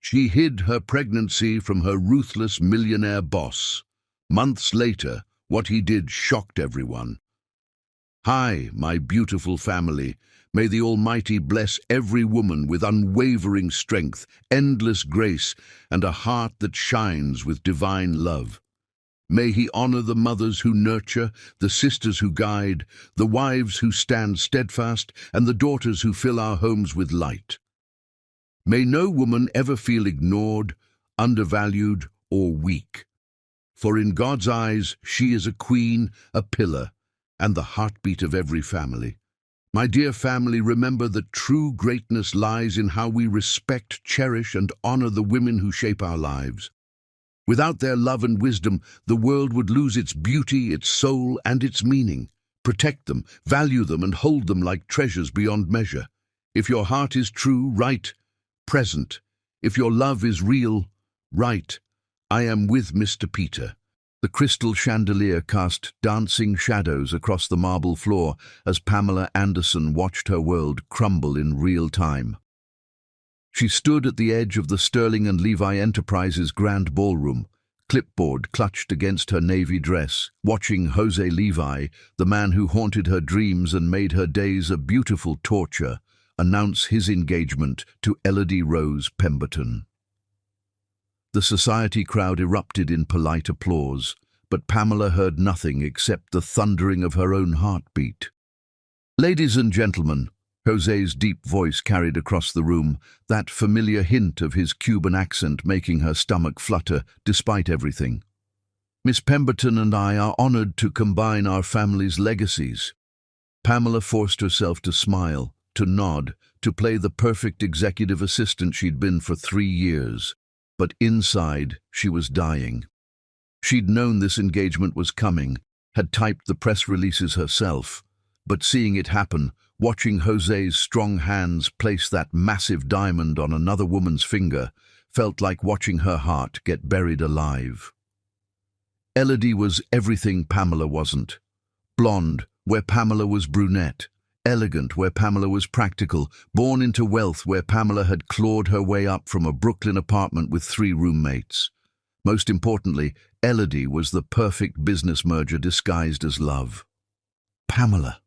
She hid her pregnancy from her ruthless millionaire boss. Months later, what he did shocked everyone. "Hi, my beautiful family. May the Almighty bless every woman with unwavering strength, endless grace, and a heart that shines with divine love. May He honor the mothers who nurture, the sisters who guide, the wives who stand steadfast, and the daughters who fill our homes with light. May no woman ever feel ignored, undervalued, or weak. For in God's eyes, she is a queen, a pillar, and the heartbeat of every family. My dear family, remember that true greatness lies in how we respect, cherish, and honor the women who shape our lives. Without their love and wisdom, the world would lose its beauty, its soul, and its meaning. Protect them, value them, and hold them like treasures beyond measure. If your heart is true, right, present. If your love is real, right. I am with Mr. Peter." The crystal chandelier cast dancing shadows across the marble floor as Pamela Anderson watched her world crumble in real time. She stood at the edge of the Sterling and Levi Enterprises grand ballroom, clipboard clutched against her navy dress, watching Jose Levi, the man who haunted her dreams and made her days a beautiful torture, announce his engagement to Elodie Rose Pemberton. The society crowd erupted in polite applause, but Pamela heard nothing except the thundering of her own heartbeat. "Ladies and gentlemen," Jose's deep voice carried across the room, that familiar hint of his Cuban accent making her stomach flutter despite everything. "Miss Pemberton and I are honored to combine our family's legacies." Pamela forced herself to smile, to nod, to play the perfect executive assistant she'd been for 3 years. But inside, she was dying. She'd known this engagement was coming, had typed the press releases herself, but seeing it happen, watching Jose's strong hands place that massive diamond on another woman's finger, felt like watching her heart get buried alive. Elodie was everything Pamela wasn't. Blonde, where Pamela was brunette. Elegant, where Pamela was practical. Born into wealth, where Pamela had clawed her way up from a Brooklyn apartment with 3 roommates. Most importantly, Elodie was the perfect business merger disguised as love. Pamela.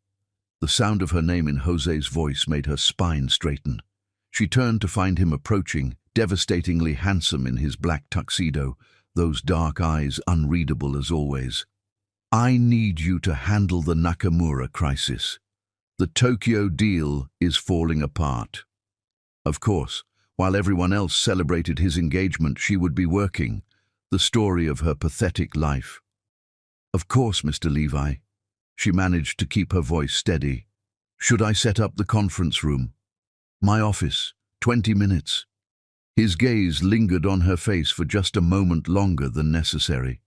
The sound of her name in Jose's voice made her spine straighten. She turned to find him approaching, devastatingly handsome in his black tuxedo, those dark eyes unreadable as always. "I need you to handle the Nakamura crisis. The Tokyo deal is falling apart." Of course, while everyone else celebrated his engagement, she would be working, the story of her pathetic life. "Of course, Mr. Levi." She managed to keep her voice steady. "Should I set up the conference room?" "My office, 20 minutes." His gaze lingered on her face for just a moment longer than necessary.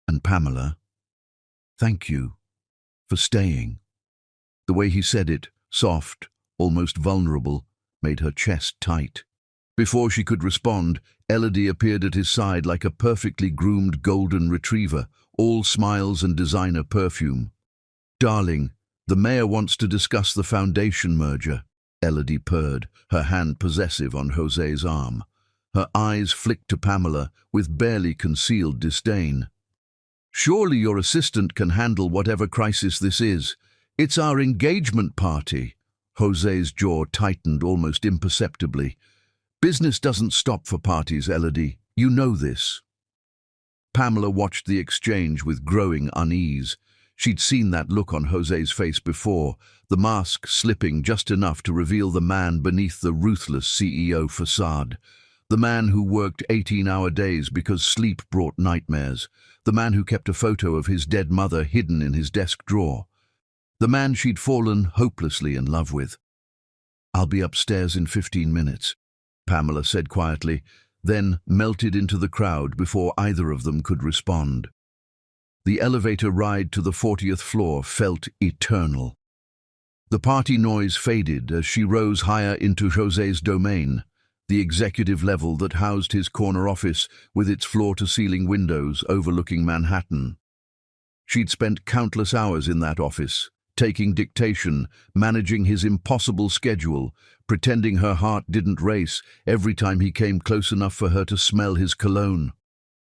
"And Pamela, thank you for staying." The way he said it, soft, almost vulnerable, made her chest tight. Before she could respond, Elodie appeared at his side like a perfectly groomed golden retriever, all smiles and designer perfume. "Darling, the mayor wants to discuss the foundation merger," Elodie purred, her hand possessive on Jose's arm. Her eyes flicked to Pamela with barely concealed disdain. "Surely your assistant can handle whatever crisis this is. It's our engagement party." Jose's jaw tightened almost imperceptibly. "Business doesn't stop for parties, Elodie. You know this." Pamela watched the exchange with growing unease. She'd seen that look on Jose's face before, the mask slipping just enough to reveal the man beneath the ruthless CEO facade. The man who worked 18-hour days because sleep brought nightmares. The man who kept a photo of his dead mother hidden in his desk drawer. The man she'd fallen hopelessly in love with. "I'll be upstairs in 15 minutes, Pamela said quietly, then melted into the crowd before either of them could respond. The elevator ride to the 40th floor felt eternal. The party noise faded as she rose higher into Jose's domain, the executive level that housed his corner office with its floor-to-ceiling windows overlooking Manhattan. She'd spent countless hours in that office, taking dictation, managing his impossible schedule, pretending her heart didn't race every time he came close enough for her to smell his cologne.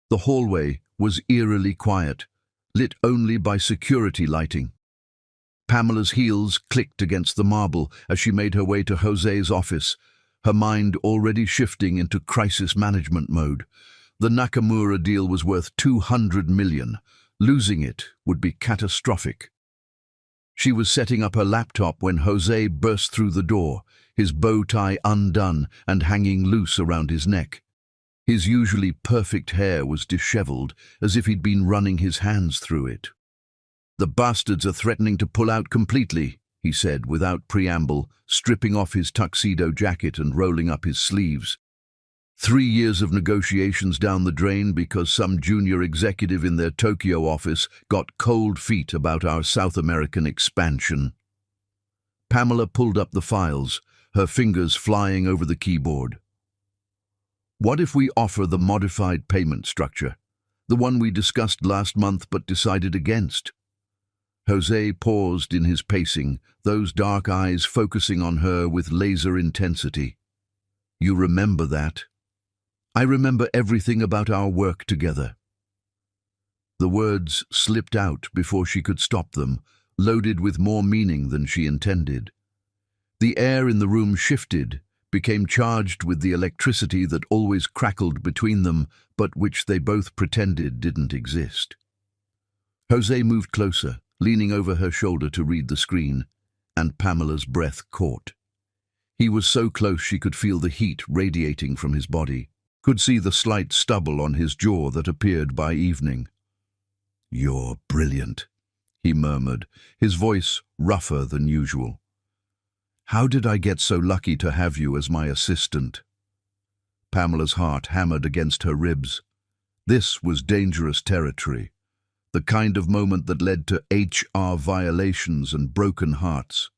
The hallway was eerily quiet, lit only by security lighting. Pamela's heels clicked against the marble as she made her way to José's office, her mind already shifting into crisis management mode. The Nakamura deal was worth 200 million. Losing it would be catastrophic. She was setting up her laptop when José burst through the door, his bow tie undone and hanging loose around his neck. His usually perfect hair was disheveled, as if he'd been running his hands through it. "The bastards are threatening to pull out completely," he said without preamble, stripping off his tuxedo jacket and rolling up his sleeves. 3 years of negotiations down the drain because some junior executive in their Tokyo office got cold feet about our South American expansion. Pamela pulled up the files, her fingers flying over the keyboard. "What if we offer the modified payment structure, the one we discussed last month but decided against?" José paused in his pacing, those dark eyes focusing on her with laser intensity. "You remember that?" "I remember everything about our work together." The words slipped out before she could stop them, loaded with more meaning than she intended. The air in the room shifted, became charged with the electricity that always crackled between them, but which they both pretended didn't exist. José moved closer, leaning over her shoulder to read the screen, and Pamela's breath caught. He was so close she could feel the heat radiating from his body, could see the slight stubble on his jaw that appeared by evening. "You're brilliant," he murmured, his voice rougher than usual. "How did I get so lucky to have you as my assistant?" Pamela's heart hammered against her ribs. This was dangerous territory, the kind of moment that led to HR violations and broken hearts.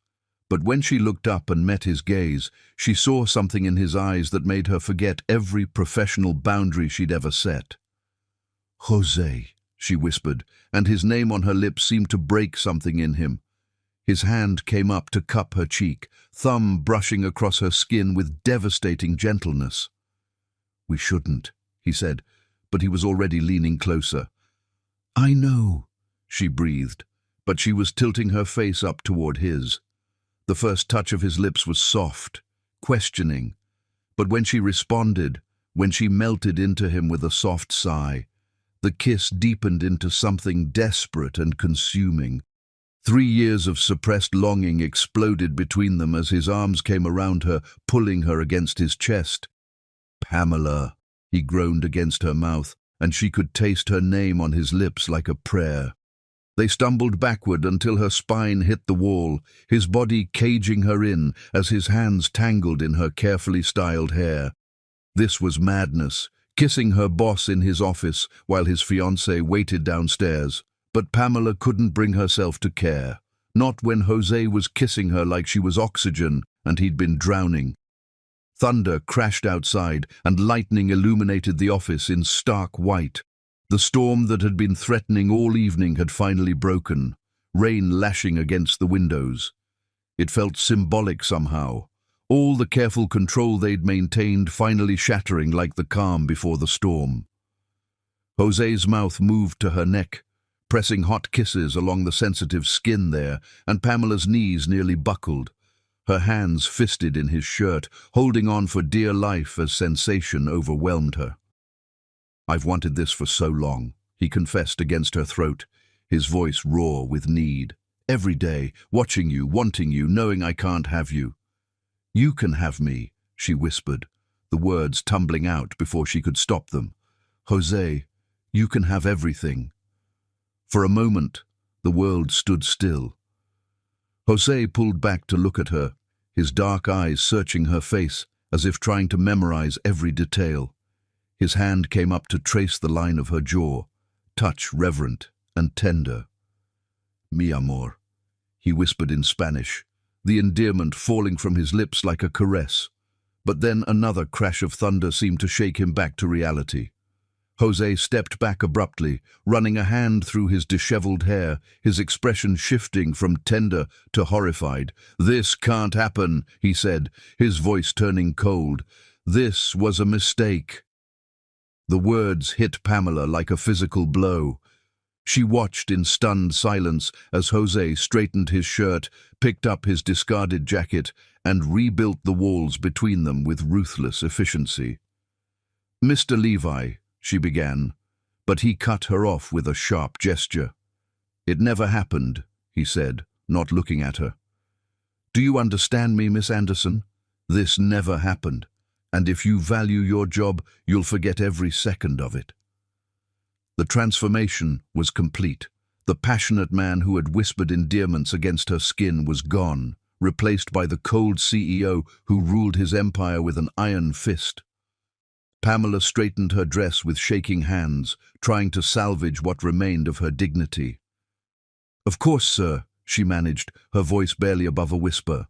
But when she looked up and met his gaze, she saw something in his eyes that made her forget every professional boundary she'd ever set. "José," she whispered, and his name on her lips seemed to break something in him. His hand came up to cup her cheek, thumb brushing across her skin with devastating gentleness. "We shouldn't," he said, but he was already leaning closer. "I know," she breathed, but she was tilting her face up toward his. The first touch of his lips was soft, questioning, but when she responded, when she melted into him with a soft sigh, the kiss deepened into something desperate and consuming. 3 years of suppressed longing exploded between them as his arms came around her, pulling her against his chest. "Pamela," he groaned against her mouth, and she could taste her name on his lips like a prayer. They stumbled backward until her spine hit the wall, his body caging her in as his hands tangled in her carefully styled hair. This was madness, kissing her boss in his office while his fiancé waited downstairs. But Pamela couldn't bring herself to care, not when José was kissing her like she was oxygen and he'd been drowning. Thunder crashed outside and lightning illuminated the office in stark white. The storm that had been threatening all evening had finally broken, rain lashing against the windows. It felt symbolic somehow, all the careful control they'd maintained finally shattering like the calm before the storm. José's mouth moved to her neck, pressing hot kisses along the sensitive skin there, and Pamela's knees nearly buckled, her hands fisted in his shirt, holding on for dear life as sensation overwhelmed her. "I've wanted this for so long," he confessed against her throat, his voice raw with need. "Every day, watching you, wanting you, knowing I can't have you." "You can have me," she whispered, the words tumbling out before she could stop them. "José, you can have everything." For a moment, the world stood still. José pulled back to look at her, his dark eyes searching her face as if trying to memorize every detail. His hand came up to trace the line of her jaw, touch reverent and tender. "Mi amor," he whispered in Spanish, the endearment falling from his lips like a caress. But then another crash of thunder seemed to shake him back to reality. Jose stepped back abruptly, running a hand through his disheveled hair, his expression shifting from tender to horrified. "This can't happen," he said, his voice turning cold. "This was a mistake." The words hit Pamela like a physical blow. She watched in stunned silence as Jose straightened his shirt, picked up his discarded jacket, and rebuilt the walls between them with ruthless efficiency. "Mr. Levi," she began, but he cut her off with a sharp gesture. "It never happened," he said, not looking at her. "Do you understand me, Miss Anderson? This never happened, and if you value your job, you'll forget every second of it." The transformation was complete. The passionate man who had whispered endearments against her skin was gone, replaced by the cold CEO who ruled his empire with an iron fist. Pamela straightened her dress with shaking hands, trying to salvage what remained of her dignity. "Of course, sir," she managed, her voice barely above a whisper.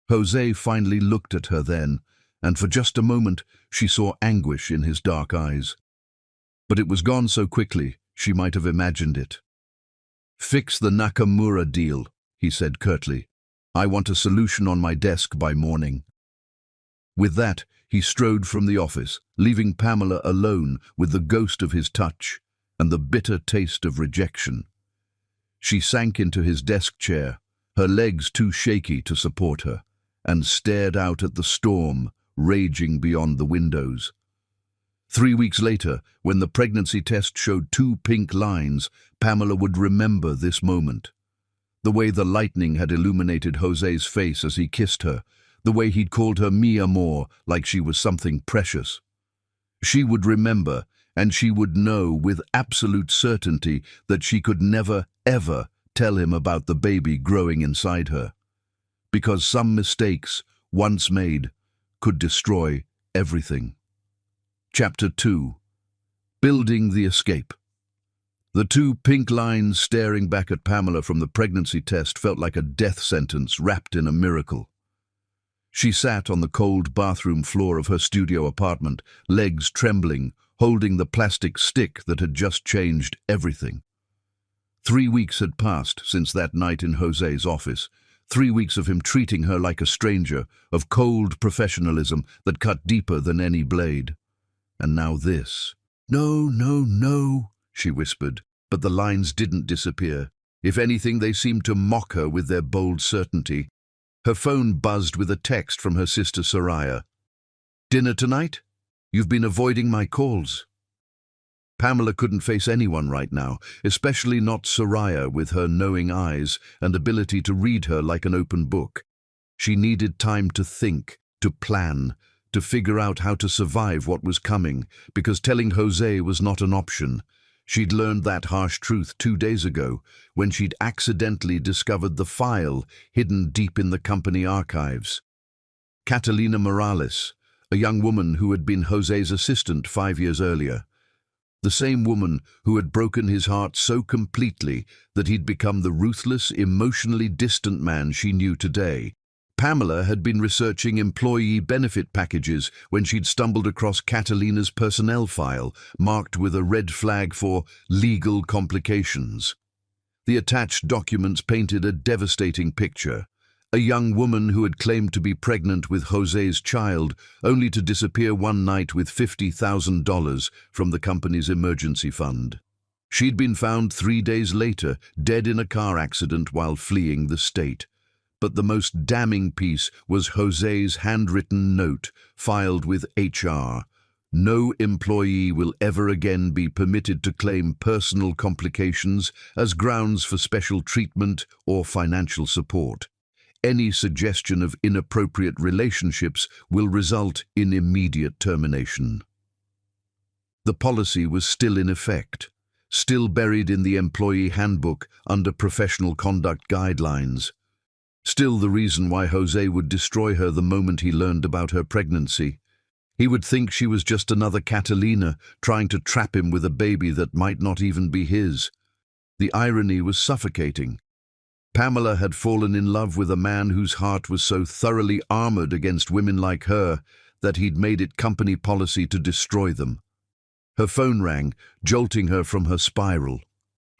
Jose finally looked at her then, and for just a moment she saw anguish in his dark eyes. But it was gone so quickly, she might have imagined it. "Fix the Nakamura deal," he said curtly. "I want a solution on my desk by morning." With that, he strode from the office, leaving Pamela alone with the ghost of his touch and the bitter taste of rejection. She sank into his desk chair, her legs too shaky to support her, and stared out at the storm raging beyond the windows. 3 weeks later, when the pregnancy test showed 2 pink lines, Pamela would remember this moment. The way the lightning had illuminated Jose's face as he kissed her, the way he'd called her mi amor like she was something precious. She would remember, and she would know with absolute certainty that she could never, ever tell him about the baby growing inside her. Because some mistakes, once made, could destroy everything. Chapter 2. Building the Escape. The 2 pink lines staring back at Pamela from the pregnancy test felt like a death sentence wrapped in a miracle. She sat on the cold bathroom floor of her studio apartment, legs trembling, holding the plastic stick that had just changed everything. 3 weeks had passed since that night in Jose's office. 3 weeks of him treating her like a stranger, of cold professionalism that cut deeper than any blade. And now this. "No, no, no," she whispered, but the lines didn't disappear. If anything, they seemed to mock her with their bold certainty. Her phone buzzed with a text from her sister Soraya. "Dinner tonight? You've been avoiding my calls." Pamela couldn't face anyone right now, especially not Soraya with her knowing eyes and ability to read her like an open book. She needed time to think, to plan, to figure out how to survive what was coming, because telling Jose was not an option. She'd learned that harsh truth 2 days ago, when she'd accidentally discovered the file hidden deep in the company archives. Catalina Morales, a young woman who had been Jose's assistant 5 years earlier. The same woman who had broken his heart so completely that he'd become the ruthless, emotionally distant man she knew today. Pamela had been researching employee benefit packages when she'd stumbled across Catalina's personnel file, marked with a red flag for legal complications. The attached documents painted a devastating picture. A young woman who had claimed to be pregnant with Jose's child, only to disappear one night with $50,000 from the company's emergency fund. She'd been found 3 days later, dead in a car accident while fleeing the state. But the most damning piece was Jose's handwritten note, filed with HR. "No employee will ever again be permitted to claim personal complications as grounds for special treatment or financial support. Any suggestion of inappropriate relationships will result in immediate termination." The policy was still in effect, still buried in the employee handbook under professional conduct guidelines. Still the reason why Jose would destroy her the moment he learned about her pregnancy. He would think she was just another Catalina trying to trap him with a baby that might not even be his. The irony was suffocating. Pamela had fallen in love with a man whose heart was so thoroughly armored against women like her that he'd made it company policy to destroy them. Her phone rang, jolting her from her spiral.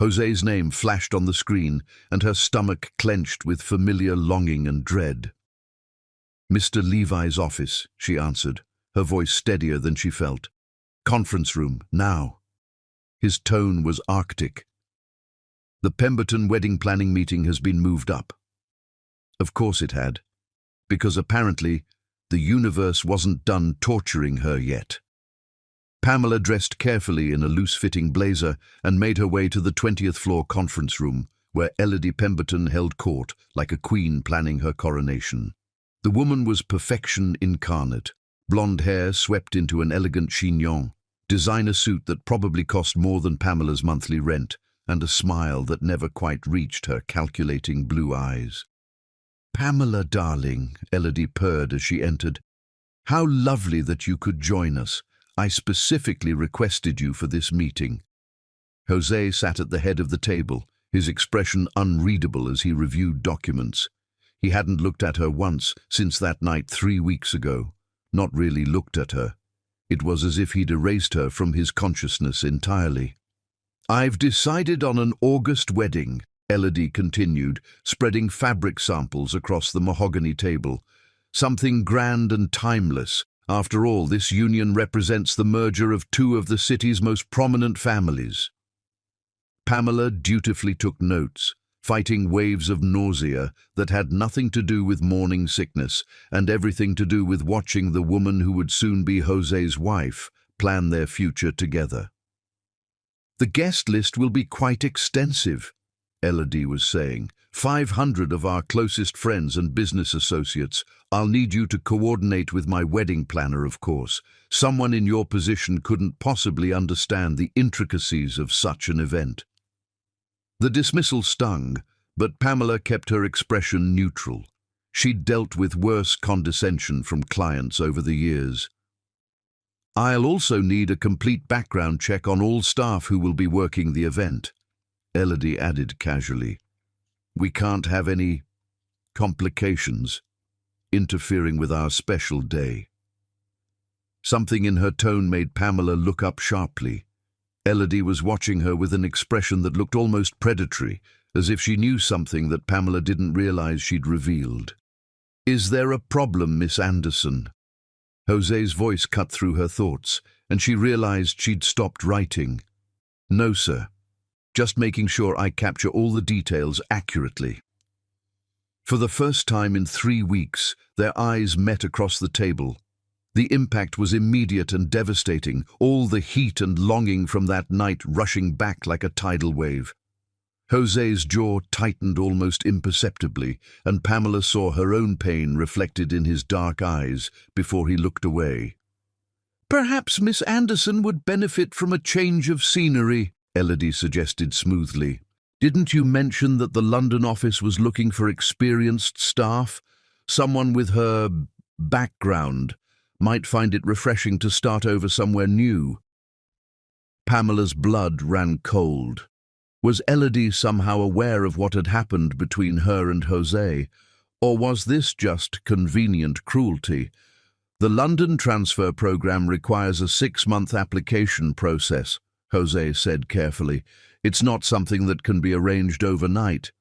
José's name flashed on the screen, and her stomach clenched with familiar longing and dread. "Mr. Levi's office," she answered, her voice steadier than she felt. "Conference room, now." His tone was arctic. "The Pemberton wedding planning meeting has been moved up." Of course it had, because apparently the universe wasn't done torturing her yet. Pamela dressed carefully in a loose-fitting blazer and made her way to the 20th floor conference room, where Elodie Pemberton held court like a queen planning her coronation. The woman was perfection incarnate, blonde hair swept into an elegant chignon, designer suit that probably cost more than Pamela's monthly rent, and a smile that never quite reached her calculating blue eyes. "Pamela, darling," Elodie purred as she entered. "How lovely that you could join us. I specifically requested you for this meeting." José sat at the head of the table, his expression unreadable as he reviewed documents. He hadn't looked at her once since that night 3 weeks ago. Not really looked at her. It was as if he'd erased her from his consciousness entirely. "I've decided on an August wedding," Elodie continued, spreading fabric samples across the mahogany table. "Something grand and timeless. After all, this union represents the merger of two of the city's most prominent families." Pamela dutifully took notes, fighting waves of nausea that had nothing to do with morning sickness and everything to do with watching the woman who would soon be José's wife plan their future together. "The guest list will be quite extensive," Elodie was saying. 500 of our closest friends and business associates. I'll need you to coordinate with my wedding planner, of course. Someone in your position couldn't possibly understand the intricacies of such an event." The dismissal stung, but Pamela kept her expression neutral. She'd dealt with worse condescension from clients over the years. "I'll also need a complete background check on all staff who will be working the event," Elodie added casually. "We can't have any complications interfering with our special day." Something in her tone made Pamela look up sharply. Elodie was watching her with an expression that looked almost predatory, as if she knew something that Pamela didn't realize she'd revealed. "Is there a problem, Miss Anderson?" José's voice cut through her thoughts, and she realized she'd stopped writing. "No, sir. Just making sure I capture all the details accurately." For the first time in 3 weeks, their eyes met across the table. The impact was immediate and devastating, all the heat and longing from that night rushing back like a tidal wave. José's jaw tightened almost imperceptibly, and Pamela saw her own pain reflected in his dark eyes before he looked away. "Perhaps Miss Anderson would benefit from a change of scenery," Elodie suggested smoothly. "Didn't you mention that the London office was looking for experienced staff? Someone with her background might find it refreshing to start over somewhere new." Pamela's blood ran cold. Was Elodie somehow aware of what had happened between her and José, or was this just convenient cruelty? "The London transfer program requires a 6-month application process," José said carefully. "It's not something that can be arranged overnight."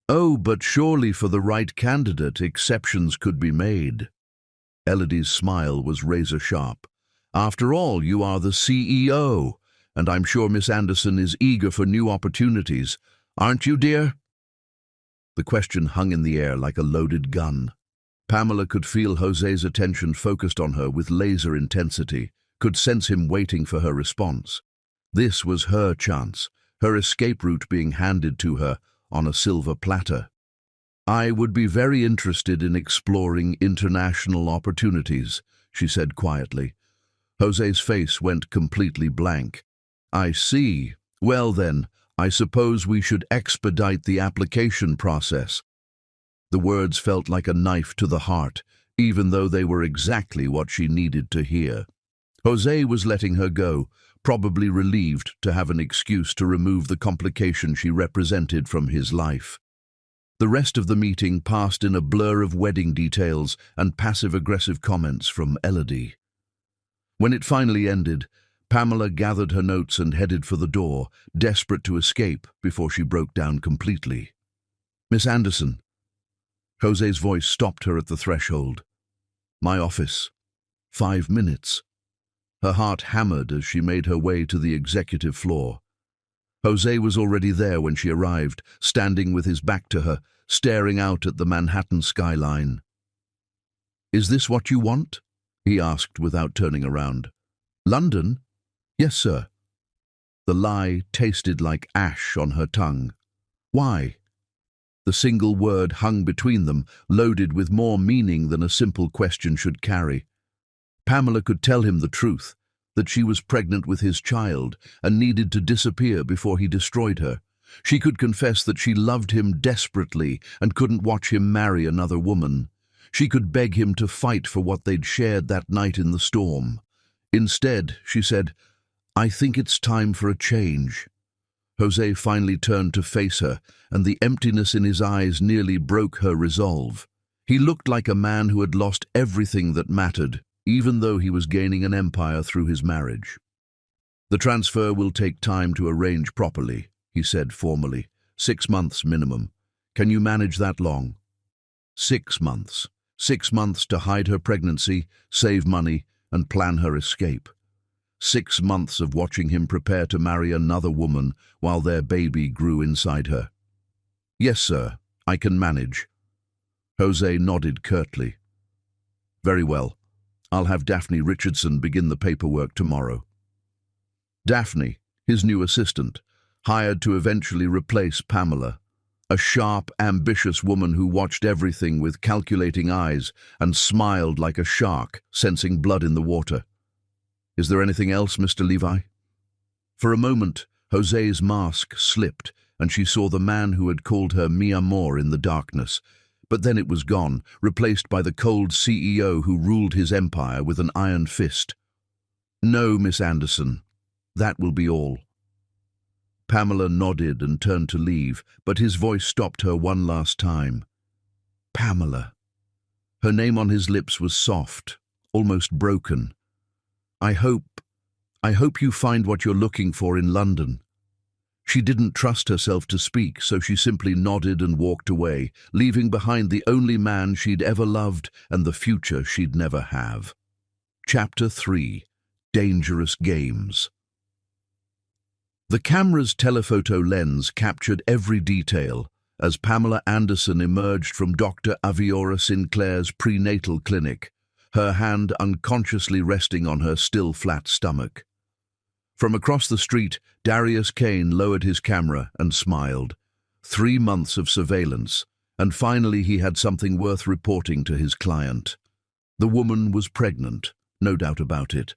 "Oh, but surely for the right candidate, exceptions could be made." Elodie's smile was razor-sharp. "After all, you are the CEO, and I'm sure Miss Anderson is eager for new opportunities. Aren't you, dear?" The question hung in the air like a loaded gun. Pamela could feel José's attention focused on her with laser intensity, could sense him waiting for her response. This was her chance, her escape route being handed to her on a silver platter. "I would be very interested in exploring international opportunities," she said quietly. José's face went completely blank. "I see. Well then, I suppose we should expedite the application process." The words felt like a knife to the heart, even though they were exactly what she needed to hear. José was letting her go, probably relieved to have an excuse to remove the complication she represented from his life. The rest of the meeting passed in a blur of wedding details and passive-aggressive comments from Elodie. When it finally ended, Pamela gathered her notes and headed for the door, desperate to escape before she broke down completely. "Miss Anderson." Jose's voice stopped her at the threshold. "My office. 5 minutes." Her heart hammered as she made her way to the executive floor. Jose was already there when she arrived, standing with his back to her, staring out at the Manhattan skyline. "Is this what you want?" he asked without turning around. "London?" "Yes, sir." The lie tasted like ash on her tongue. "Why?" The single word hung between them, loaded with more meaning than a simple question should carry. Pamela could tell him the truth, that she was pregnant with his child and needed to disappear before he destroyed her. She could confess that she loved him desperately and couldn't watch him marry another woman. She could beg him to fight for what they'd shared that night in the storm. Instead, she said, "I think it's time for a change." Jose finally turned to face her, and the emptiness in his eyes nearly broke her resolve. He looked like a man who had lost everything that mattered, even though he was gaining an empire through his marriage. "The transfer will take time to arrange properly," he said formally. 6 months minimum. Can you manage that long?" 6 months. 6 months to hide her pregnancy, save money, and plan her escape. 6 months of watching him prepare to marry another woman while their baby grew inside her. "Yes, sir, I can manage." Jose nodded curtly. "Very well. I'll have Daphne Richardson begin the paperwork tomorrow." Daphne, his new assistant, hired to eventually replace Pamela, a sharp, ambitious woman who watched everything with calculating eyes and smiled like a shark, sensing blood in the water. "Is there anything else, Mr. Levi?" For a moment, Jose's mask slipped, and she saw the man who had called her mi amor in the darkness. But then it was gone, replaced by the cold CEO who ruled his empire with an iron fist. "No, Miss Anderson. That will be all." Pamela nodded and turned to leave, but his voice stopped her one last time. "Pamela." Her name on his lips was soft, almost broken. I hope you find what you're looking for in London." She didn't trust herself to speak, so she simply nodded and walked away, leaving behind the only man she'd ever loved and the future she'd never have. Chapter 3. Dangerous Games. The camera's telephoto lens captured every detail as Pamela Anderson emerged from Dr. Aviora Sinclair's prenatal clinic, her hand unconsciously resting on her still flat stomach. From across the street, Darius Kane lowered his camera and smiled. 3 months of surveillance, and finally he had something worth reporting to his client. The woman was pregnant, no doubt about it.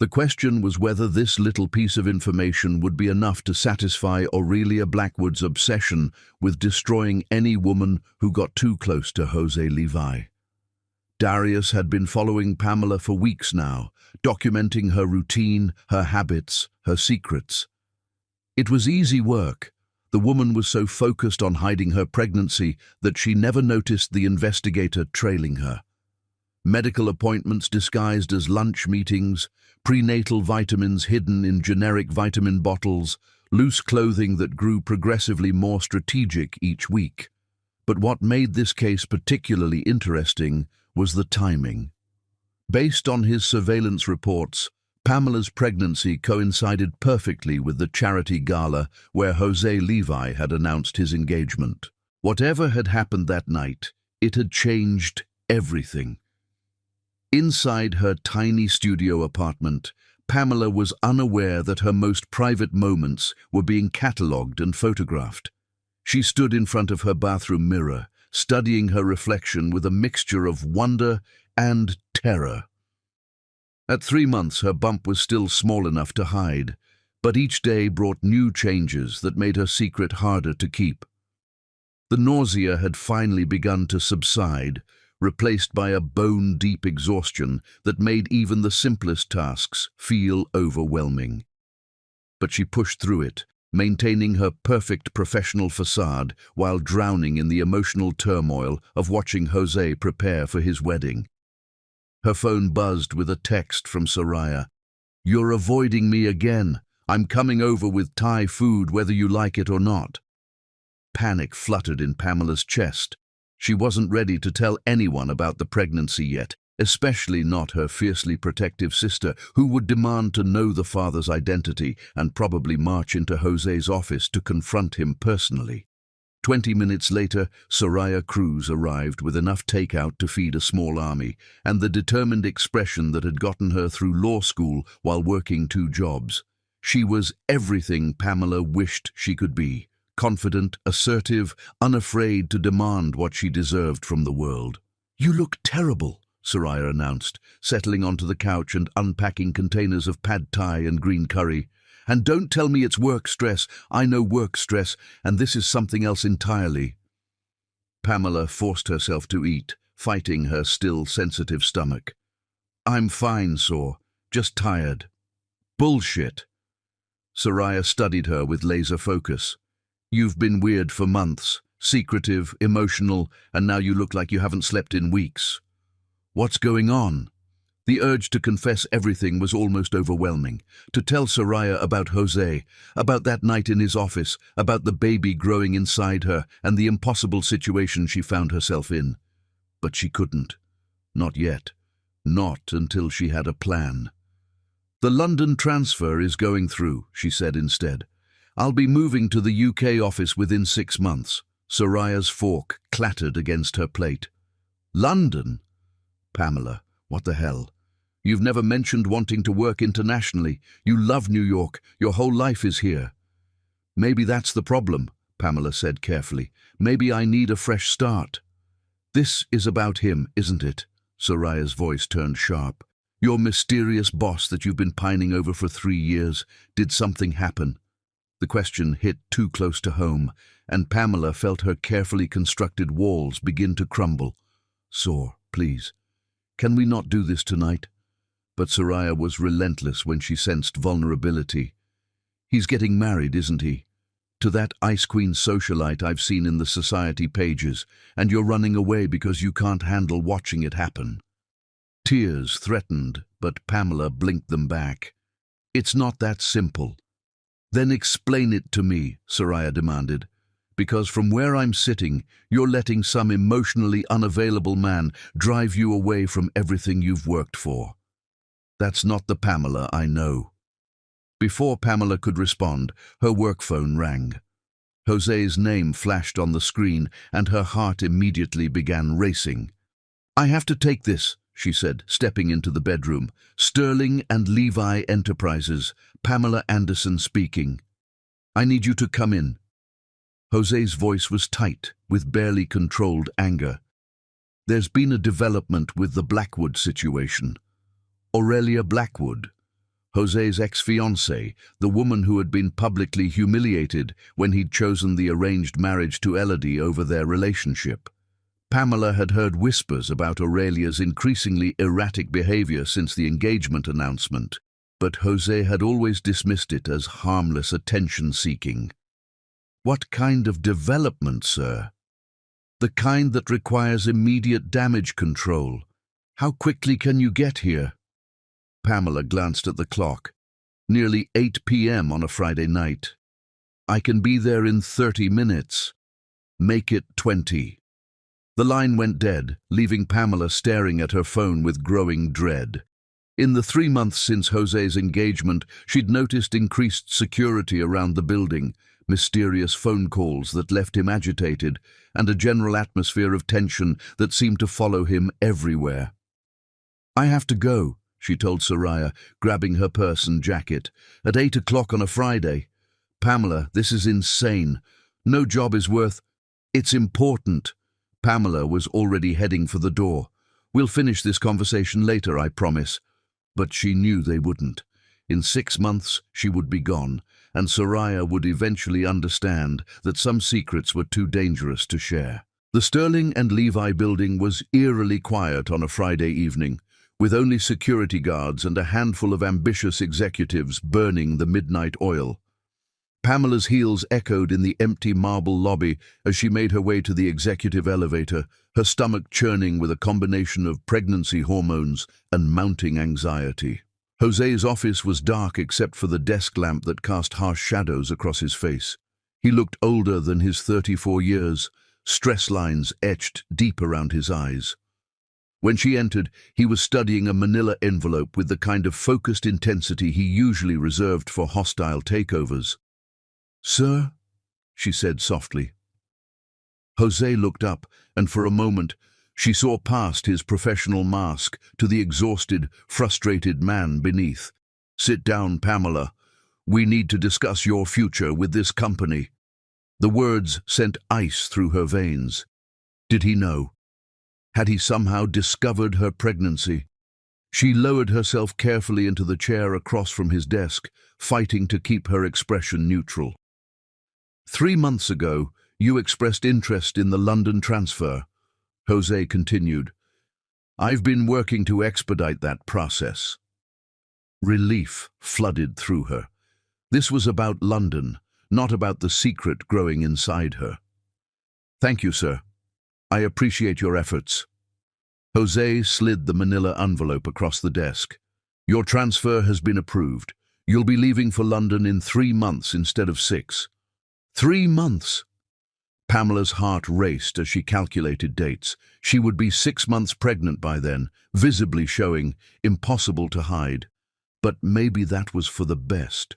The question was whether this little piece of information would be enough to satisfy Aurelia Blackwood's obsession with destroying any woman who got too close to Jose Levi. Darius had been following Pamela for weeks now, documenting her routine, her habits, her secrets. It was easy work. The woman was so focused on hiding her pregnancy that she never noticed the investigator trailing her. Medical appointments disguised as lunch meetings, prenatal vitamins hidden in generic vitamin bottles, loose clothing that grew progressively more strategic each week. But what made this case particularly interesting was the timing. Based on his surveillance reports, Pamela's pregnancy coincided perfectly with the charity gala where Jose Levi had announced his engagement. Whatever had happened that night, it had changed everything. Inside her tiny studio apartment, Pamela was unaware that her most private moments were being catalogued and photographed. She stood in front of her bathroom mirror, studying her reflection with a mixture of wonder and terror. At 3 months, her bump was still small enough to hide, but each day brought new changes that made her secret harder to keep. The nausea had finally begun to subside, replaced by a bone-deep exhaustion that made even the simplest tasks feel overwhelming. But she pushed through it, maintaining her perfect professional facade while drowning in the emotional turmoil of watching Jose prepare for his wedding. Her phone buzzed with a text from Soraya. You're avoiding me again. I'm coming over with Thai food whether you like it or not. Panic fluttered in Pamela's chest. She wasn't ready to tell anyone about the pregnancy yet, especially not her fiercely protective sister, who would demand to know the father's identity and probably march into Jose's office to confront him personally. 20 minutes later, Soraya Cruz arrived with enough takeout to feed a small army, and the determined expression that had gotten her through law school while working 2 jobs. She was everything Pamela wished she could be: confident, assertive, unafraid to demand what she deserved from the world. "You look terrible," Soraya announced, settling onto the couch and unpacking containers of pad thai and green curry. "And don't tell me it's work stress. I know work stress, and this is something else entirely." Pamela forced herself to eat, fighting her still sensitive stomach. "I'm fine, Sor. Just tired." "Bullshit." Soraya studied her with laser focus. "You've been weird for months, secretive, emotional, and now you look like you haven't slept in weeks. What's going on?" The urge to confess everything was almost overwhelming. To tell Soraya about Jose, about that night in his office, about the baby growing inside her, and the impossible situation she found herself in. But she couldn't. Not yet. Not until she had a plan. "The London transfer is going through," she said instead. "I'll be moving to the UK office within 6 months." Soraya's fork clattered against her plate. "London?" "Pamela, what the hell? You've never mentioned wanting to work internationally. You love New York. Your whole life is here." "Maybe that's the problem," Pamela said carefully. "Maybe I need a fresh start." "This is about him, isn't it?" Soraya's voice turned sharp. "Your mysterious boss that you've been pining over for 3 years. Did something happen?" The question hit too close to home, and Pamela felt her carefully constructed walls begin to crumble. "Sor, please, can we not do this tonight?" But Soraya was relentless when she sensed vulnerability. "He's getting married, isn't he? To that Ice Queen socialite I've seen in the society pages, and you're running away because you can't handle watching it happen." Tears threatened, but Pamela blinked them back. "It's not that simple." "Then explain it to me," Soraya demanded. "Because from where I'm sitting, you're letting some emotionally unavailable man drive you away from everything you've worked for. That's not the Pamela I know." Before Pamela could respond, her work phone rang. Jose's name flashed on the screen, and her heart immediately began racing. "I have to take this," she said, stepping into the bedroom. "Sterling and Levi Enterprises, Pamela Anderson speaking. I need you to come in." Jose's voice was tight, with barely controlled anger. "There's been a development with the Blackwood situation." Aurelia Blackwood, Jose's ex-fiancée, the woman who had been publicly humiliated when he'd chosen the arranged marriage to Elodie over their relationship. Pamela had heard whispers about Aurelia's increasingly erratic behavior since the engagement announcement, but Jose had always dismissed it as harmless attention-seeking. "What kind of development, sir?" "The kind that requires immediate damage control. How quickly can you get here?" Pamela glanced at the clock. "Nearly 8 p.m. on a Friday night. I can be there in 30 minutes. Make it 20. The line went dead, leaving Pamela staring at her phone with growing dread. In the 3 months since Jose's engagement, she'd noticed increased security around the building, mysterious phone calls that left him agitated, and a general atmosphere of tension that seemed to follow him everywhere. "I have to go," she told Soraya, grabbing her purse and jacket. "At 8 o'clock on a Friday. Pamela, this is insane. No job is worth—" "It's important." Pamela was already heading for the door. "We'll finish this conversation later, I promise." But she knew they wouldn't. In 6 months, she would be gone, and Soraya would eventually understand that some secrets were too dangerous to share. The Sterling and Levi building was eerily quiet on a Friday evening, with only security guards and a handful of ambitious executives burning the midnight oil. Pamela's heels echoed in the empty marble lobby as she made her way to the executive elevator, her stomach churning with a combination of pregnancy hormones and mounting anxiety. Jose's office was dark except for the desk lamp that cast harsh shadows across his face. He looked older than his 34 years, stress lines etched deep around his eyes. When she entered, he was studying a manila envelope with the kind of focused intensity he usually reserved for hostile takeovers. "Sir?" she said softly. Jose looked up, and for a moment, she saw past his professional mask to the exhausted, frustrated man beneath. "Sit down, Pamela. We need to discuss your future with this company." The words sent ice through her veins. Did he know? Had he somehow discovered her pregnancy? She lowered herself carefully into the chair across from his desk, fighting to keep her expression neutral. "3 months ago, you expressed interest in the London transfer," Jose continued. "I've been working to expedite that process." Relief flooded through her. This was about London, not about the secret growing inside her. "Thank you, sir. I appreciate your efforts." Jose slid the manila envelope across the desk. "Your transfer has been approved. You'll be leaving for London in 3 months instead of 6. 3 months! Pamela's heart raced as she calculated dates. She would be 6 months pregnant by then, visibly showing, impossible to hide. But maybe that was for the best.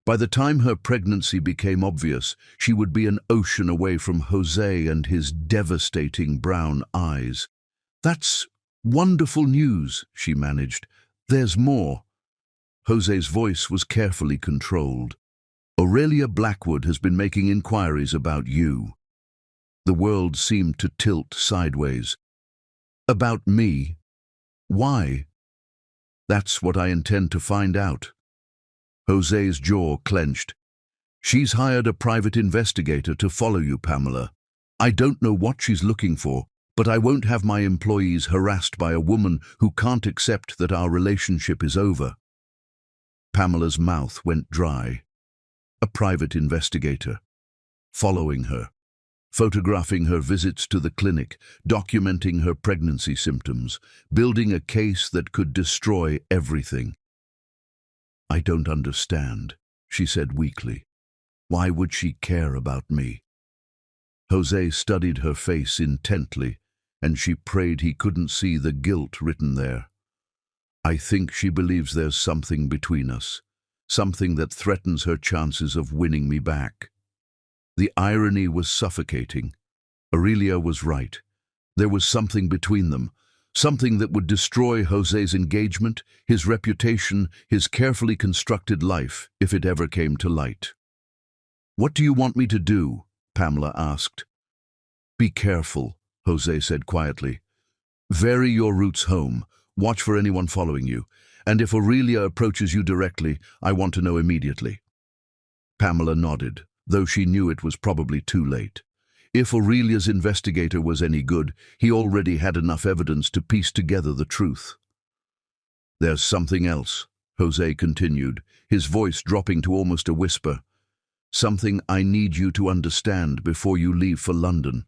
By the time her pregnancy became obvious, she would be an ocean away from Jose and his devastating brown eyes. "That's wonderful news," she managed. "There's more." Jose's voice was carefully controlled. "Aurelia Blackwood has been making inquiries about you." The world seemed to tilt sideways. "About me? Why?" "That's what I intend to find out." Jose's jaw clenched. "She's hired a private investigator to follow you, Pamela. I don't know what she's looking for, but I won't have my employees harassed by a woman who can't accept that our relationship is over." Pamela's mouth went dry. A private investigator. Following her. Photographing her visits to the clinic, documenting her pregnancy symptoms, building a case that could destroy everything. "I don't understand," she said weakly. "Why would she care about me?" Jose studied her face intently, and she prayed he couldn't see the guilt written there. "I think she believes there's something between us, something that threatens her chances of winning me back." The irony was suffocating. Aurelia was right. There was something between them, something that would destroy Jose's engagement, his reputation, his carefully constructed life, if it ever came to light. "What do you want me to do?" Pamela asked. "Be careful," Jose said quietly. "Vary your routes home. Watch for anyone following you. And if Aurelia approaches you directly, I want to know immediately." Pamela nodded, though she knew it was probably too late. If Aurelia's investigator was any good, he already had enough evidence to piece together the truth. "There's something else," Jose continued, his voice dropping to almost a whisper. "Something I need you to understand before you leave for London."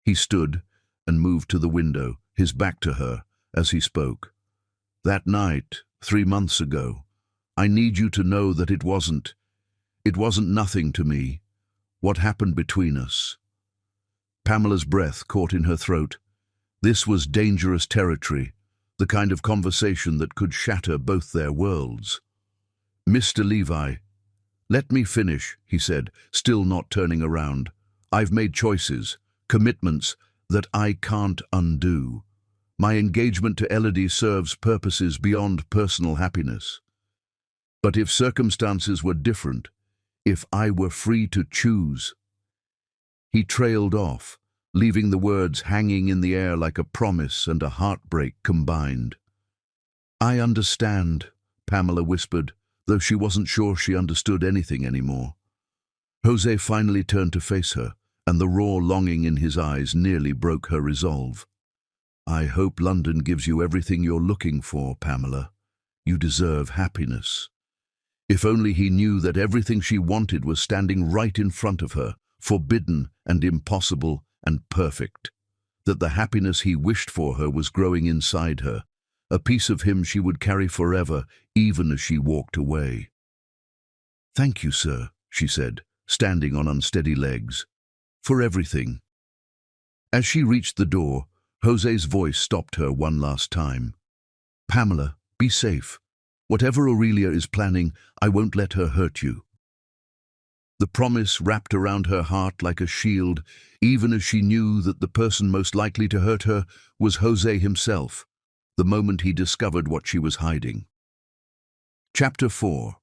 He stood and moved to the window, his back to her, as he spoke. "That night, 3 months ago, I need you to know that it wasn't nothing to me. What happened between us?" Pamela's breath caught in her throat. This was dangerous territory, the kind of conversation that could shatter both their worlds. "Mr. Levi, let me finish," he said, still not turning around. "I've made choices, commitments that I can't undo. My engagement to Elodie serves purposes beyond personal happiness. But if circumstances were different, if I were free to choose..." He trailed off, leaving the words hanging in the air like a promise and a heartbreak combined. "I understand," Pamela whispered, though she wasn't sure she understood anything anymore. Jose finally turned to face her, and the raw longing in his eyes nearly broke her resolve. "I hope London gives you everything you're looking for, Pamela. You deserve happiness." If only he knew that everything she wanted was standing right in front of her, forbidden and impossible and perfect. That the happiness he wished for her was growing inside her, a piece of him she would carry forever, even as she walked away. "Thank you, sir," she said, standing on unsteady legs, "for everything." As she reached the door, Jose's voice stopped her one last time. "Pamela, be safe. Whatever Aurelia is planning, I won't let her hurt you." The promise wrapped around her heart like a shield, even as she knew that the person most likely to hurt her was Jose himself, the moment he discovered what she was hiding. Chapter 4.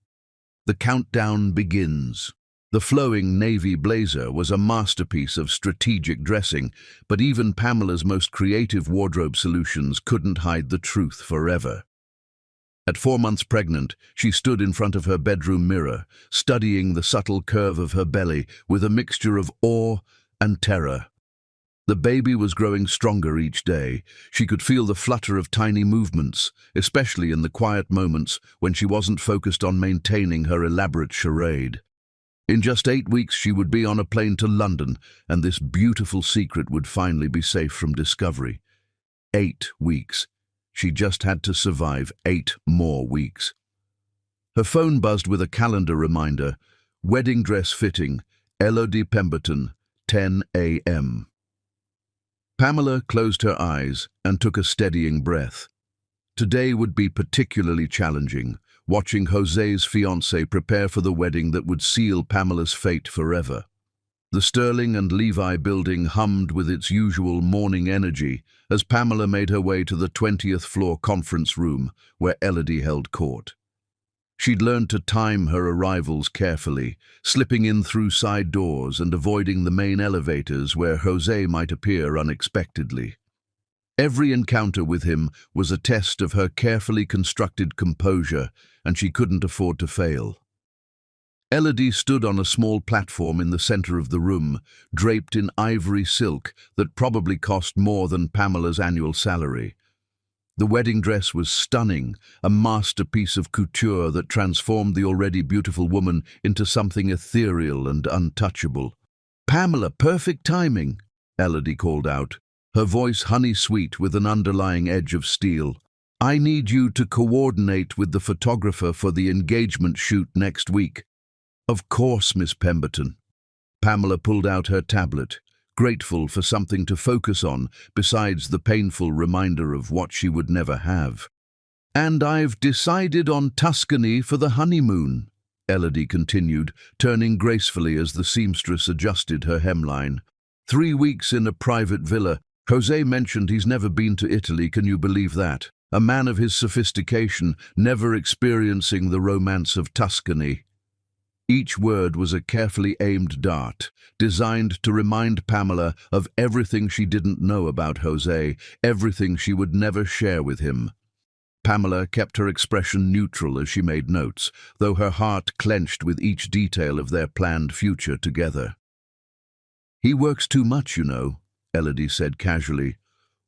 The countdown begins. The flowing navy blazer was a masterpiece of strategic dressing, but even Pamela's most creative wardrobe solutions couldn't hide the truth forever. At 4 months pregnant, she stood in front of her bedroom mirror, studying the subtle curve of her belly with a mixture of awe and terror. The baby was growing stronger each day. She could feel the flutter of tiny movements, especially in the quiet moments when she wasn't focused on maintaining her elaborate charade. In just 8 weeks, she would be on a plane to London, and this beautiful secret would finally be safe from discovery. 8 weeks. She just had to survive 8 more weeks. Her phone buzzed with a calendar reminder: wedding dress fitting, Elodie Pemberton, 10 a.m. Pamela closed her eyes and took a steadying breath. Today would be particularly challenging, watching Jose's fiancé prepare for the wedding that would seal Pamela's fate forever. The Sterling and Levi building hummed with its usual morning energy as Pamela made her way to the 20th floor conference room where Elodie held court. She'd learned to time her arrivals carefully, slipping in through side doors and avoiding the main elevators where Jose might appear unexpectedly. Every encounter with him was a test of her carefully constructed composure, and she couldn't afford to fail. Elodie stood on a small platform in the center of the room, draped in ivory silk that probably cost more than Pamela's annual salary. The wedding dress was stunning, a masterpiece of couture that transformed the already beautiful woman into something ethereal and untouchable. "Pamela, perfect timing," Elodie called out, her voice honey-sweet with an underlying edge of steel. "I need you to coordinate with the photographer for the engagement shoot next week." "Of course, Miss Pemberton." Pamela pulled out her tablet, grateful for something to focus on besides the painful reminder of what she would never have. "And I've decided on Tuscany for the honeymoon," Elodie continued, turning gracefully as the seamstress adjusted her hemline. 3 weeks in a private villa. Jose mentioned he's never been to Italy, can you believe that? A man of his sophistication, never experiencing the romance of Tuscany. Each word was a carefully aimed dart, designed to remind Pamela of everything she didn't know about Jose, everything she would never share with him. Pamela kept her expression neutral as she made notes, though her heart clenched with each detail of their planned future together. "He works too much, you know," Elodie said casually.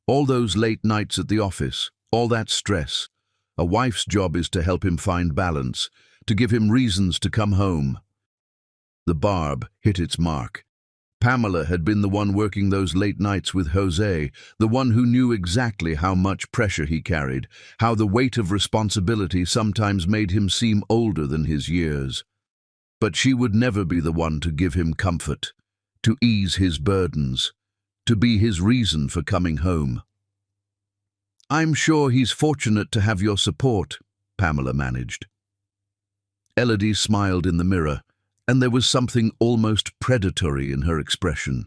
"All those late nights at the office, all that stress. A wife's job is to help him find balance, to give him reasons to come home." The barb hit its mark. Pamela had been the one working those late nights with Jose, the one who knew exactly how much pressure he carried, how the weight of responsibility sometimes made him seem older than his years. But she would never be the one to give him comfort, to ease his burdens, to be his reason for coming home. "I'm sure he's fortunate to have your support," Pamela managed. Elodie smiled in the mirror, and there was something almost predatory in her expression.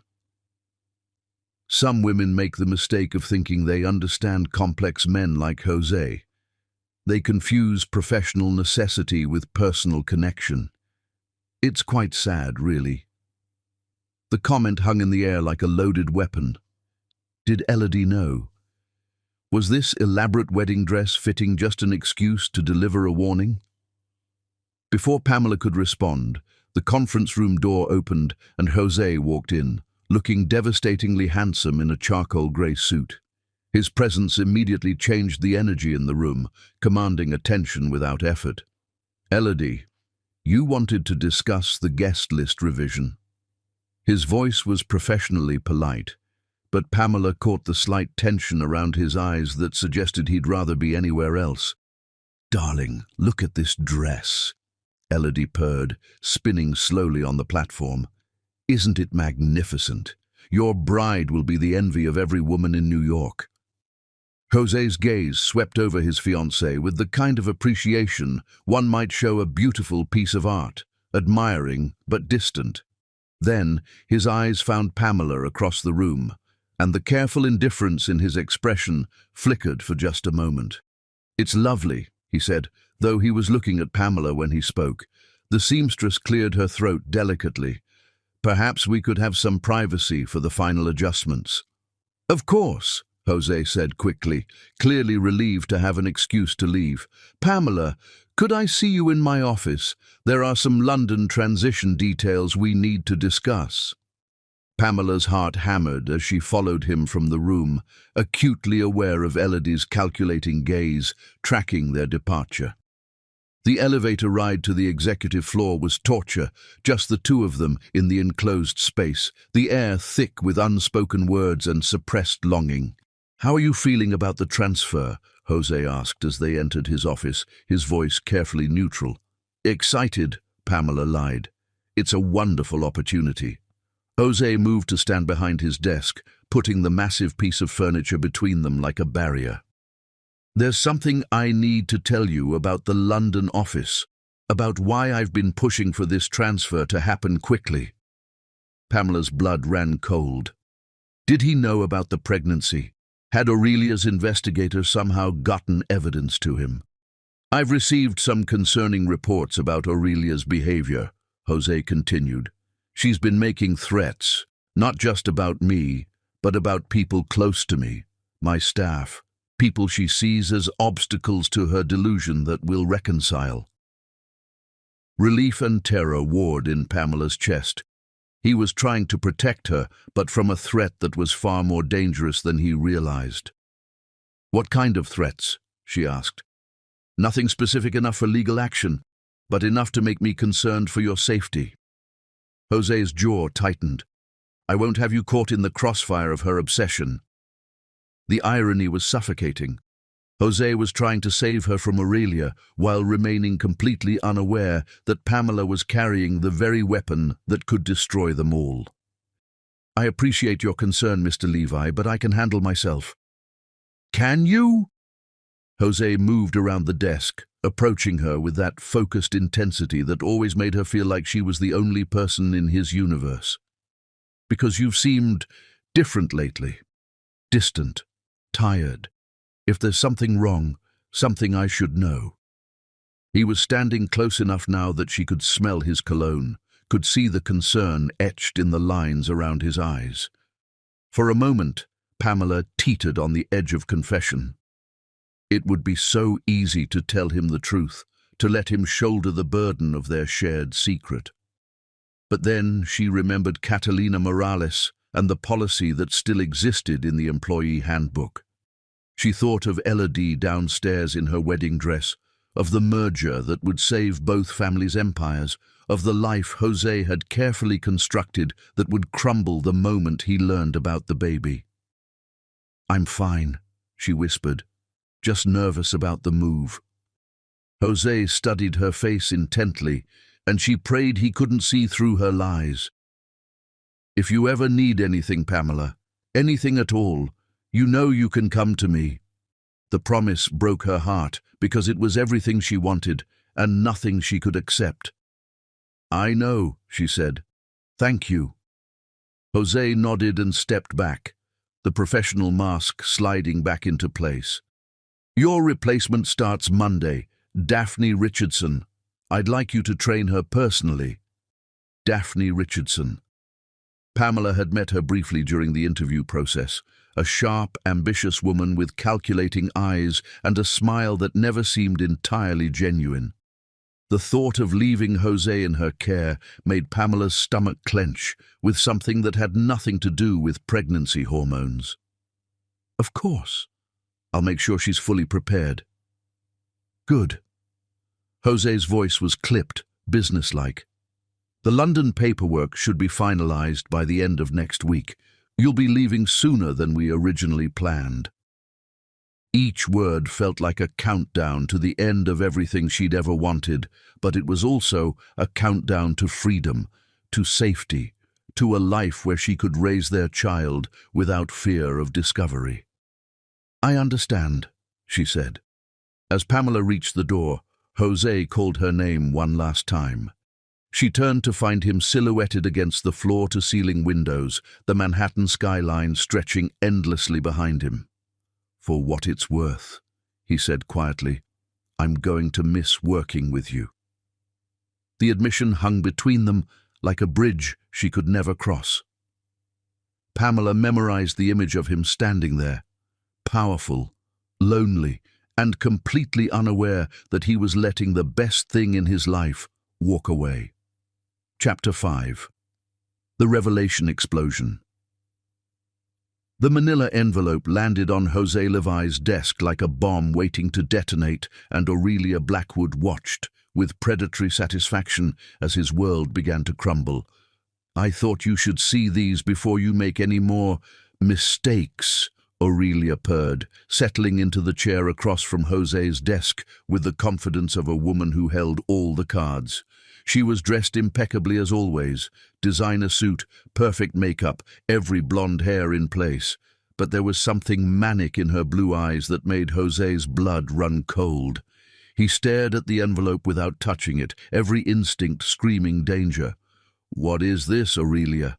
Some women make the mistake of thinking they understand complex men like Jose. They confuse professional necessity with personal connection. It's quite sad, really. The comment hung in the air like a loaded weapon. Did Elodie know? Was this elaborate wedding dress fitting just an excuse to deliver a warning? Before Pamela could respond, the conference room door opened and Jose walked in, looking devastatingly handsome in a charcoal grey suit. His presence immediately changed the energy in the room, commanding attention without effort. "Elodie, you wanted to discuss the guest list revision." His voice was professionally polite, but Pamela caught the slight tension around his eyes that suggested he'd rather be anywhere else. "Darling, look at this dress," Elodie purred, spinning slowly on the platform. "Isn't it magnificent? Your bride will be the envy of every woman in New York." José's gaze swept over his fiancée with the kind of appreciation one might show a beautiful piece of art, admiring but distant. Then his eyes found Pamela across the room, and the careful indifference in his expression flickered for just a moment. "It's lovely," he said, though he was looking at Pamela when he spoke. The seamstress cleared her throat delicately. "Perhaps we could have some privacy for the final adjustments." "Of course," José said quickly, clearly relieved to have an excuse to leave. "Pamela, could I see you in my office? There are some London transition details we need to discuss." Pamela's heart hammered as she followed him from the room, acutely aware of Elodie's calculating gaze, tracking their departure. The elevator ride to the executive floor was torture, just the two of them in the enclosed space, the air thick with unspoken words and suppressed longing. "How are you feeling about the transfer?" José asked as they entered his office, his voice carefully neutral. "Excited," Pamela lied. "It's a wonderful opportunity." José moved to stand behind his desk, putting the massive piece of furniture between them like a barrier. "There's something I need to tell you about the London office, about why I've been pushing for this transfer to happen quickly." Pamela's blood ran cold. Did he know about the pregnancy? Had Aurelia's investigator somehow gotten evidence to him? "I've received some concerning reports about Aurelia's behavior," José continued. "She's been making threats, not just about me, but about people close to me, my staff, people she sees as obstacles to her delusion that we'll reconcile." Relief and terror warred in Pamela's chest. He was trying to protect her, but from a threat that was far more dangerous than he realized. "What kind of threats?" she asked. "Nothing specific enough for legal action, but enough to make me concerned for your safety." José's jaw tightened. "I won't have you caught in the crossfire of her obsession." The irony was suffocating. José was trying to save her from Aurelia while remaining completely unaware that Pamela was carrying the very weapon that could destroy them all. "I appreciate your concern, Mr. Levi, but I can handle myself." "Can you?" José moved around the desk, approaching her with that focused intensity that always made her feel like she was the only person in his universe. "Because you've seemed different lately. Distant, tired. If there's something wrong, something I should know." He was standing close enough now that she could smell his cologne, could see the concern etched in the lines around his eyes. For a moment, Pamela teetered on the edge of confession. It would be so easy to tell him the truth, to let him shoulder the burden of their shared secret. But then she remembered Catalina Morales and the policy that still existed in the employee handbook. She thought of Elodie downstairs in her wedding dress, of the merger that would save both families' empires, of the life José had carefully constructed that would crumble the moment he learned about the baby. "I'm fine," she whispered, "just nervous about the move." José studied her face intently, and she prayed he couldn't see through her lies. "If you ever need anything, Pamela, anything at all, you know you can come to me." The promise broke her heart because it was everything she wanted and nothing she could accept. "I know," she said. "Thank you." José nodded and stepped back, the professional mask sliding back into place. "Your replacement starts Monday, Daphne Richardson. I'd like you to train her personally." Daphne Richardson. Pamela had met her briefly during the interview process, a sharp, ambitious woman with calculating eyes and a smile that never seemed entirely genuine. The thought of leaving José in her care made Pamela's stomach clench with something that had nothing to do with pregnancy hormones. "Of course. I'll make sure she's fully prepared." "Good." José's voice was clipped, businesslike. "The London paperwork should be finalized by the end of next week. You'll be leaving sooner than we originally planned." Each word felt like a countdown to the end of everything she'd ever wanted, but it was also a countdown to freedom, to safety, to a life where she could raise their child without fear of discovery. "I understand," she said. As Pamela reached the door, Jose called her name one last time. She turned to find him silhouetted against the floor-to-ceiling windows, the Manhattan skyline stretching endlessly behind him. "For what it's worth," he said quietly, "I'm going to miss working with you." The admission hung between them like a bridge she could never cross. Pamela memorized the image of him standing there, powerful, lonely, and completely unaware that he was letting the best thing in his life walk away. Chapter 5. The Revelation Explosion. The manila envelope landed on Jose Levi's desk like a bomb waiting to detonate, and Aurelia Blackwood watched with predatory satisfaction as his world began to crumble. "I thought you should see these before you make any more mistakes," Aurelia purred, settling into the chair across from Jose's desk with the confidence of a woman who held all the cards. She was dressed impeccably as always, designer suit, perfect makeup, every blonde hair in place. But there was something manic in her blue eyes that made Jose's blood run cold. He stared at the envelope without touching it, every instinct screaming danger. "What is this, Aurelia?"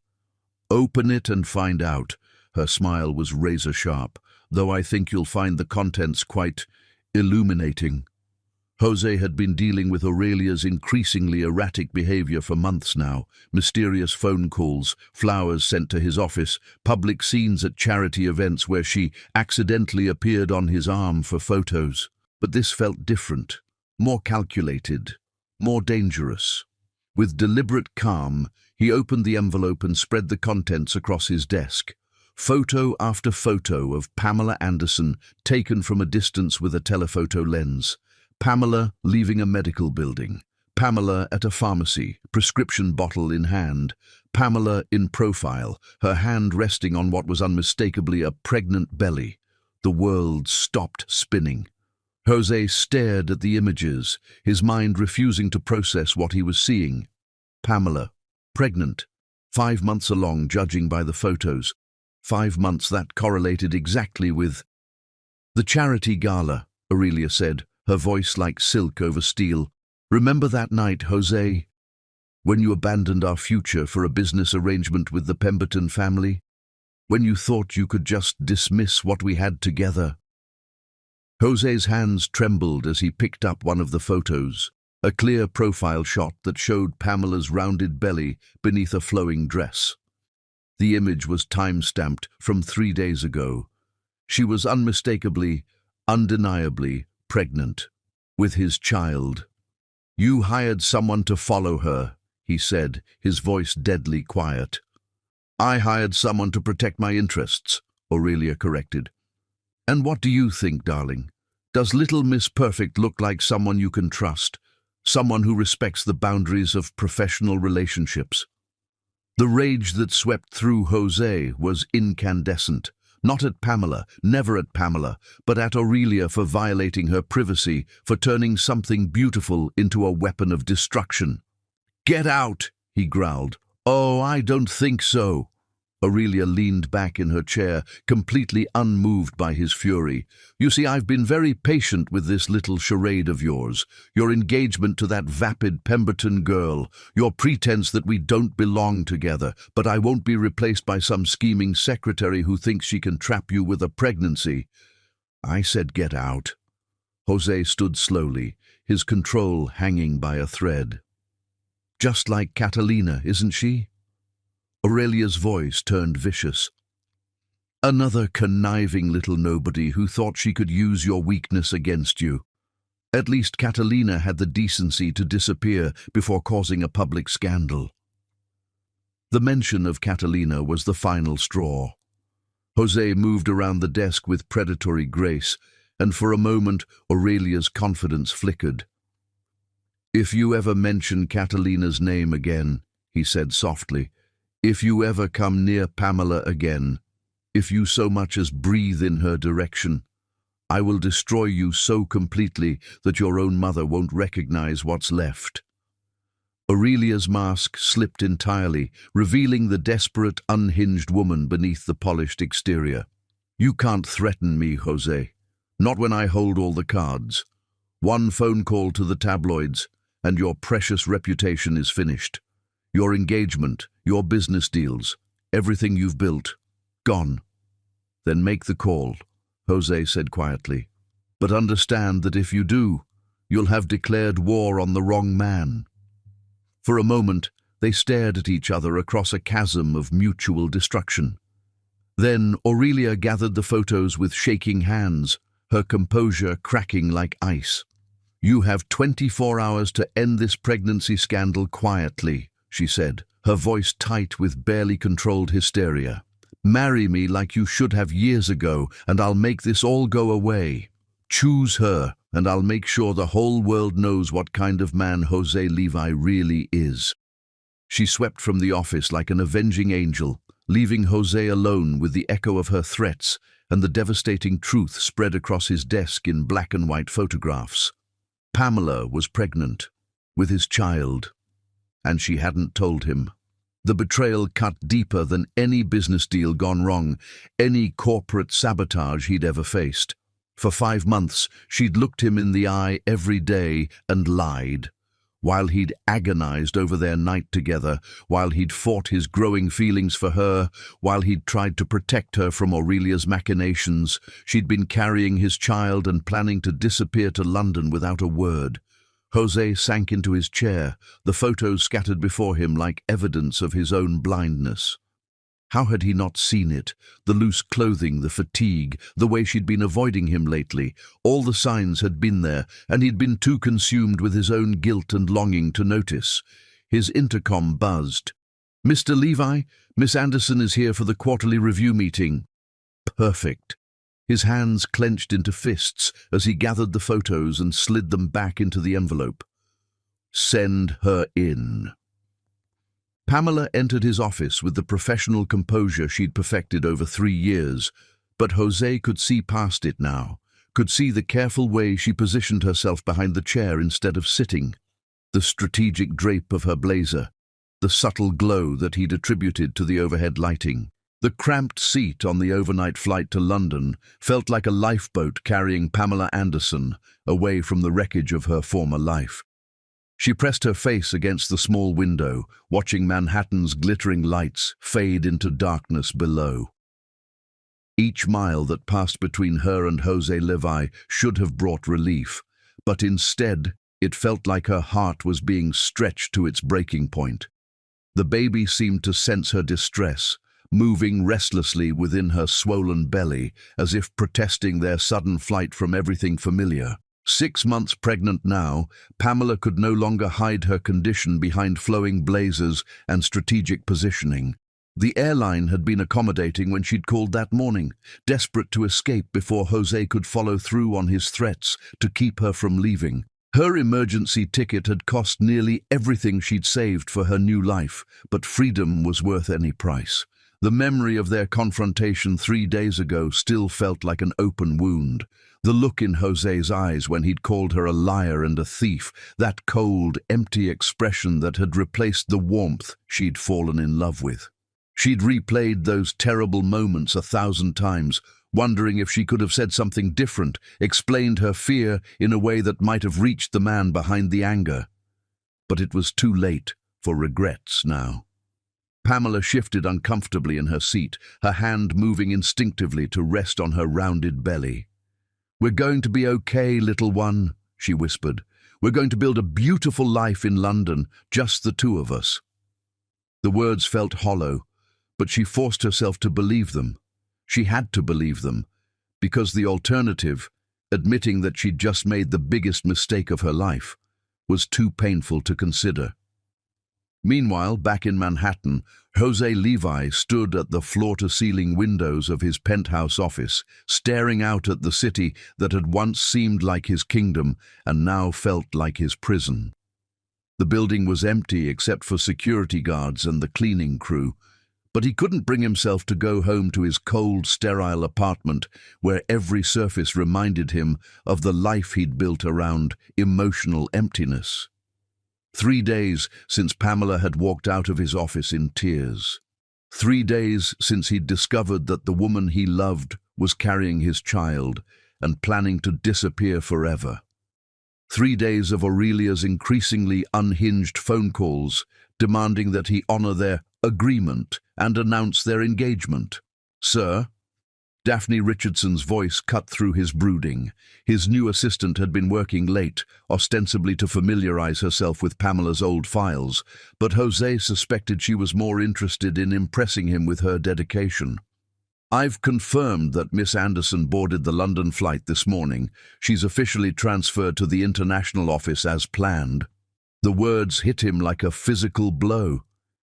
"Open it and find out." Her smile was razor-sharp, "though I think you'll find the contents quite illuminating." Jose had been dealing with Aurelia's increasingly erratic behavior for months now. Mysterious phone calls, flowers sent to his office, public scenes at charity events where she accidentally appeared on his arm for photos. But this felt different, more calculated, more dangerous. With deliberate calm, he opened the envelope and spread the contents across his desk. Photo after photo of Pamela Anderson taken from a distance with a telephoto lens. Pamela leaving a medical building. Pamela at a pharmacy, prescription bottle in hand. Pamela in profile, her hand resting on what was unmistakably a pregnant belly. The world stopped spinning. Jose stared at the images, his mind refusing to process what he was seeing. Pamela, pregnant, 5 months along judging by the photos. 5 months that correlated exactly with the charity gala, Aurelia said, her voice like silk over steel. "Remember that night, Jose, when you abandoned our future for a business arrangement with the Pemberton family? When you thought you could just dismiss what we had together?" Jose's hands trembled as he picked up one of the photos, a clear profile shot that showed Pamela's rounded belly beneath a flowing dress. The image was time-stamped from 3 days ago. She was unmistakably, undeniably pregnant, with his child. "You hired someone to follow her," he said, his voice deadly quiet. "I hired someone to protect my interests," Aurelia corrected. "And what do you think, darling? Does little Miss Perfect look like someone you can trust? Someone who respects the boundaries of professional relationships?" The rage that swept through Jose was incandescent. Not at Pamela, never at Pamela, but at Aurelia for violating her privacy, for turning something beautiful into a weapon of destruction. "Get out," he growled. "Oh, I don't think so." Aurelia leaned back in her chair, completely unmoved by his fury. "You see, I've been very patient with this little charade of yours. Your engagement to that vapid Pemberton girl, your pretense that we don't belong together, but I won't be replaced by some scheming secretary who thinks she can trap you with a pregnancy." "I said get out." Jose stood slowly, his control hanging by a thread. "Just like Catalina, isn't she?" Aurelia's voice turned vicious. "Another conniving little nobody who thought she could use your weakness against you. At least Catalina had the decency to disappear before causing a public scandal." The mention of Catalina was the final straw. Jose moved around the desk with predatory grace, and for a moment Aurelia's confidence flickered. "If you ever mention Catalina's name again," he said softly, If you ever come near Pamela again, if you so much as breathe in her direction, I will destroy you so completely that your own mother won't recognize what's left." Aurelia's mask slipped entirely, revealing the desperate, unhinged woman beneath the polished exterior. "You can't threaten me, Jose. Not when I hold all the cards. One phone call to the tabloids, and your precious reputation is finished. Your engagement, your business deals, everything you've built, gone." "Then make the call," Jose said quietly. "But understand that if you do, you'll have declared war on the wrong man." For a moment, they stared at each other across a chasm of mutual destruction. Then Aurelia gathered the photos with shaking hands, her composure cracking like ice. "You have 24 hours to end this pregnancy scandal quietly," she said, her voice tight with barely controlled hysteria. "Marry me like you should have years ago, and I'll make this all go away. Choose her, and I'll make sure the whole world knows what kind of man Jose Levi really is." She swept from the office like an avenging angel, leaving Jose alone with the echo of her threats and the devastating truth spread across his desk in black and white photographs. Pamela was pregnant, with his child, and she hadn't told him. The betrayal cut deeper than any business deal gone wrong, any corporate sabotage he'd ever faced. For 5 months, she'd looked him in the eye every day and lied. While he'd agonized over their night together, while he'd fought his growing feelings for her, while he'd tried to protect her from Aurelia's machinations, she'd been carrying his child and planning to disappear to London without a word. Jose sank into his chair, the photos scattered before him like evidence of his own blindness. How had he not seen it? The loose clothing, the fatigue, the way she'd been avoiding him lately. All the signs had been there, and he'd been too consumed with his own guilt and longing to notice. His intercom buzzed. "Mr. Levi, Miss Anderson is here for the quarterly review meeting." Perfect. His hands clenched into fists as he gathered the photos and slid them back into the envelope. "Send her in." Pamela entered his office with the professional composure she'd perfected over 3 years, but Jose could see past it now, could see the careful way she positioned herself behind the chair instead of sitting, the strategic drape of her blazer, the subtle glow that he'd attributed to the overhead lighting. The cramped seat on the overnight flight to London felt like a lifeboat carrying Pamela Anderson away from the wreckage of her former life. She pressed her face against the small window, watching Manhattan's glittering lights fade into darkness below. Each mile that passed between her and Jose Levi should have brought relief, but instead it felt like her heart was being stretched to its breaking point. The baby seemed to sense her distress, moving restlessly within her swollen belly, as if protesting their sudden flight from everything familiar. 6 months pregnant now, Pamela could no longer hide her condition behind flowing blazers and strategic positioning. The airline had been accommodating when she'd called that morning, desperate to escape before Jose could follow through on his threats to keep her from leaving. Her emergency ticket had cost nearly everything she'd saved for her new life, but freedom was worth any price. The memory of their confrontation 3 days ago still felt like an open wound. The look in Jose's eyes when he'd called her a liar and a thief, that cold, empty expression that had replaced the warmth she'd fallen in love with. She'd replayed those terrible moments 1,000 times, wondering if she could have said something different, explained her fear in a way that might have reached the man behind the anger. But it was too late for regrets now. Pamela shifted uncomfortably in her seat, her hand moving instinctively to rest on her rounded belly. "We're going to be okay, little one," she whispered. "We're going to build a beautiful life in London, just the two of us." The words felt hollow, but she forced herself to believe them. She had to believe them, because the alternative, admitting that she'd just made the biggest mistake of her life, was too painful to consider. Meanwhile, back in Manhattan, Jose Levi stood at the floor-to-ceiling windows of his penthouse office, staring out at the city that had once seemed like his kingdom and now felt like his prison. The building was empty except for security guards and the cleaning crew. But he couldn't bring himself to go home to his cold, sterile apartment where every surface reminded him of the life he'd built around emotional emptiness. 3 days since Pamela had walked out of his office in tears. 3 days since he'd discovered that the woman he loved was carrying his child and planning to disappear forever. 3 days of Aurelia's increasingly unhinged phone calls demanding that he honor their agreement and announce their engagement. "Sir?" Daphne Richardson's voice cut through his brooding. His new assistant had been working late, ostensibly to familiarize herself with Pamela's old files, but Jose suspected she was more interested in impressing him with her dedication. "I've confirmed that Miss Anderson boarded the London flight this morning. She's officially transferred to the international office as planned." The words hit him like a physical blow.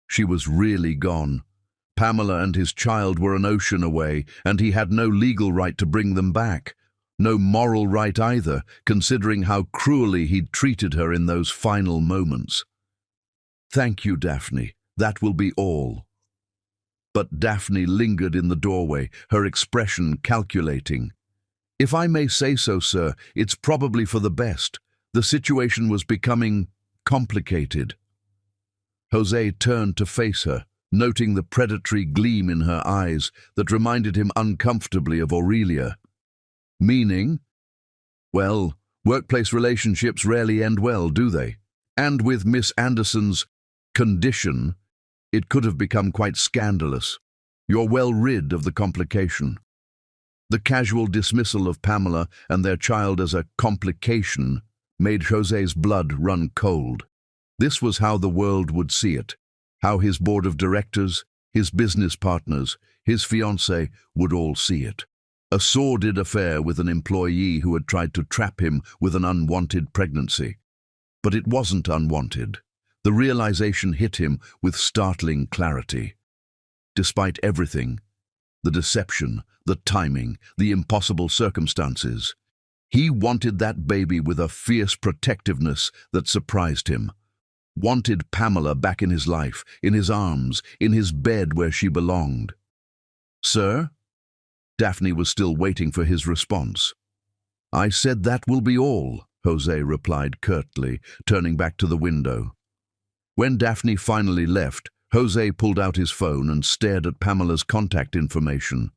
She was really gone. Pamela and his child were an ocean away, and he had no legal right to bring them back. No moral right either, considering how cruelly he'd treated her in those final moments. "Thank you, Daphne. That will be all." But Daphne lingered in the doorway, her expression calculating. "If I may say so, sir, it's probably for the best. The situation was becoming complicated." Jose turned to face her, noting the predatory gleam in her eyes that reminded him uncomfortably of Aurelia. "Meaning?" "Well, workplace relationships rarely end well, do they? And with Miss Anderson's condition, it could have become quite scandalous. You're well rid of the complication." The casual dismissal of Pamela and their child as a complication made Jose's blood run cold. This was how the world would see it, how his board of directors, his business partners, his fiancée would all see it. A sordid affair with an employee who had tried to trap him with an unwanted pregnancy. But it wasn't unwanted. The realization hit him with startling clarity. Despite everything, the deception, the timing, the impossible circumstances, he wanted that baby with a fierce protectiveness that surprised him. Wanted Pamela back in his life, in his arms, in his bed where she belonged. "Sir?" Daphne was still waiting for his response. "I said that will be all," Jose replied curtly, turning back to the window. When Daphne finally left, Jose pulled out his phone and stared at Pamela's contact information.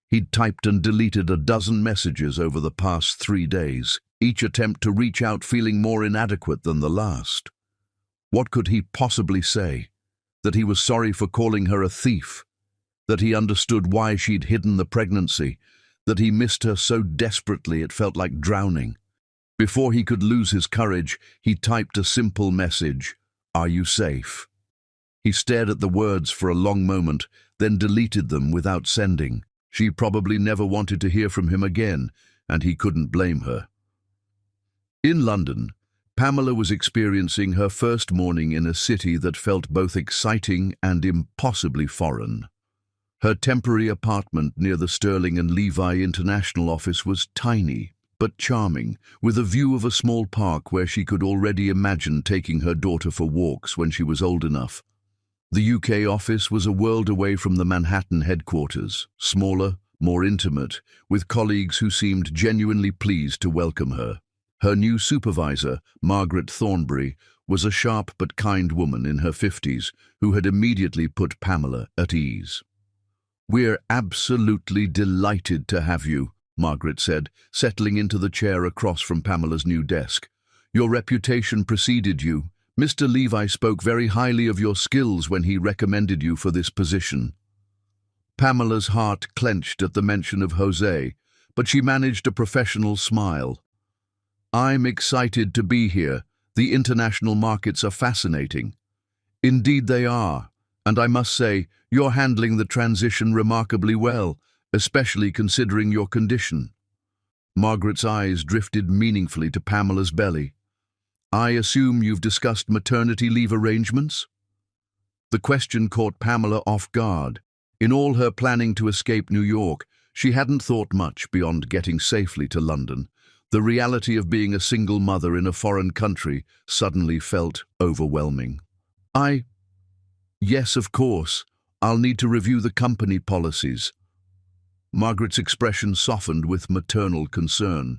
He'd typed and deleted a dozen messages over the past 3 days, each attempt to reach out feeling more inadequate than the last. What could he possibly say? That he was sorry for calling her a thief? That he understood why she'd hidden the pregnancy? That he missed her so desperately it felt like drowning? Before he could lose his courage, he typed a simple message: "Are you safe?" He stared at the words for a long moment, then deleted them without sending. She probably never wanted to hear from him again, and he couldn't blame her. In London, Pamela was experiencing her first morning in a city that felt both exciting and impossibly foreign. Her temporary apartment near the Sterling and Levi International office was tiny, but charming, with a view of a small park where she could already imagine taking her daughter for walks when she was old enough. The UK office was a world away from the Manhattan headquarters, smaller, more intimate, with colleagues who seemed genuinely pleased to welcome her. Her new supervisor, Margaret Thornbury, was a sharp but kind woman in her 50s who had immediately put Pamela at ease. "We're absolutely delighted to have you," Margaret said, settling into the chair across from Pamela's new desk. "Your reputation preceded you. Mr. Levi spoke very highly of your skills when he recommended you for this position." Pamela's heart clenched at the mention of Jose, but she managed a professional smile. "I'm excited to be here. The international markets are fascinating." "Indeed they are, and I must say, you're handling the transition remarkably well, especially considering your condition." Margaret's eyes drifted meaningfully to Pamela's belly. "I assume you've discussed maternity leave arrangements?" The question caught Pamela off guard. In all her planning to escape New York, she hadn't thought much beyond getting safely to London. The reality of being a single mother in a foreign country suddenly felt overwhelming. Yes, of course. I'll need to review the company policies. Margaret's expression softened with maternal concern.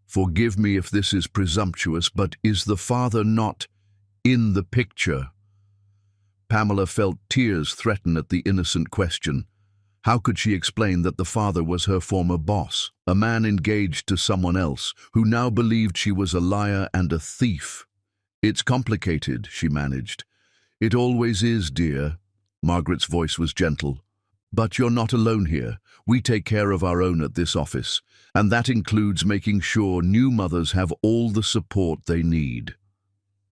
Forgive me if this is presumptuous, but is the father not in the picture? Pamela felt tears threaten at the innocent question. How could she explain that the father was her former boss, a man engaged to someone else, who now believed she was a liar and a thief? It's complicated, she managed. It always is, dear. Margaret's voice was gentle. But you're not alone here. We take care of our own at this office, and that includes making sure new mothers have all the support they need.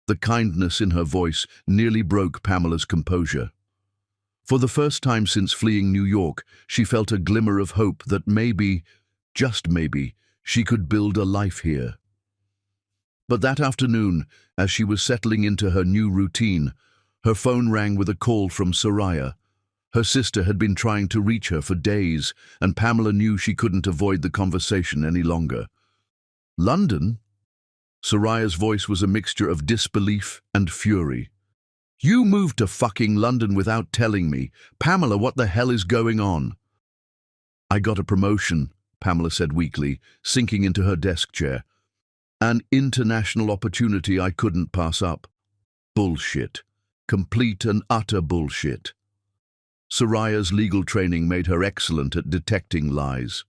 The kindness in her voice nearly broke Pamela's composure. For the first time since fleeing New York, she felt a glimmer of hope that maybe, just maybe, she could build a life here. But that afternoon, as she was settling into her new routine, her phone rang with a call from Soraya. Her sister had been trying to reach her for days, and Pamela knew she couldn't avoid the conversation any longer. London? Soraya's voice was a mixture of disbelief and fury. You moved to fucking London without telling me. Pamela, what the hell is going on? I got a promotion, Pamela said weakly, sinking into her desk chair. An international opportunity I couldn't pass up. Bullshit. Complete and utter bullshit. Soraya's legal training made her excellent at detecting lies.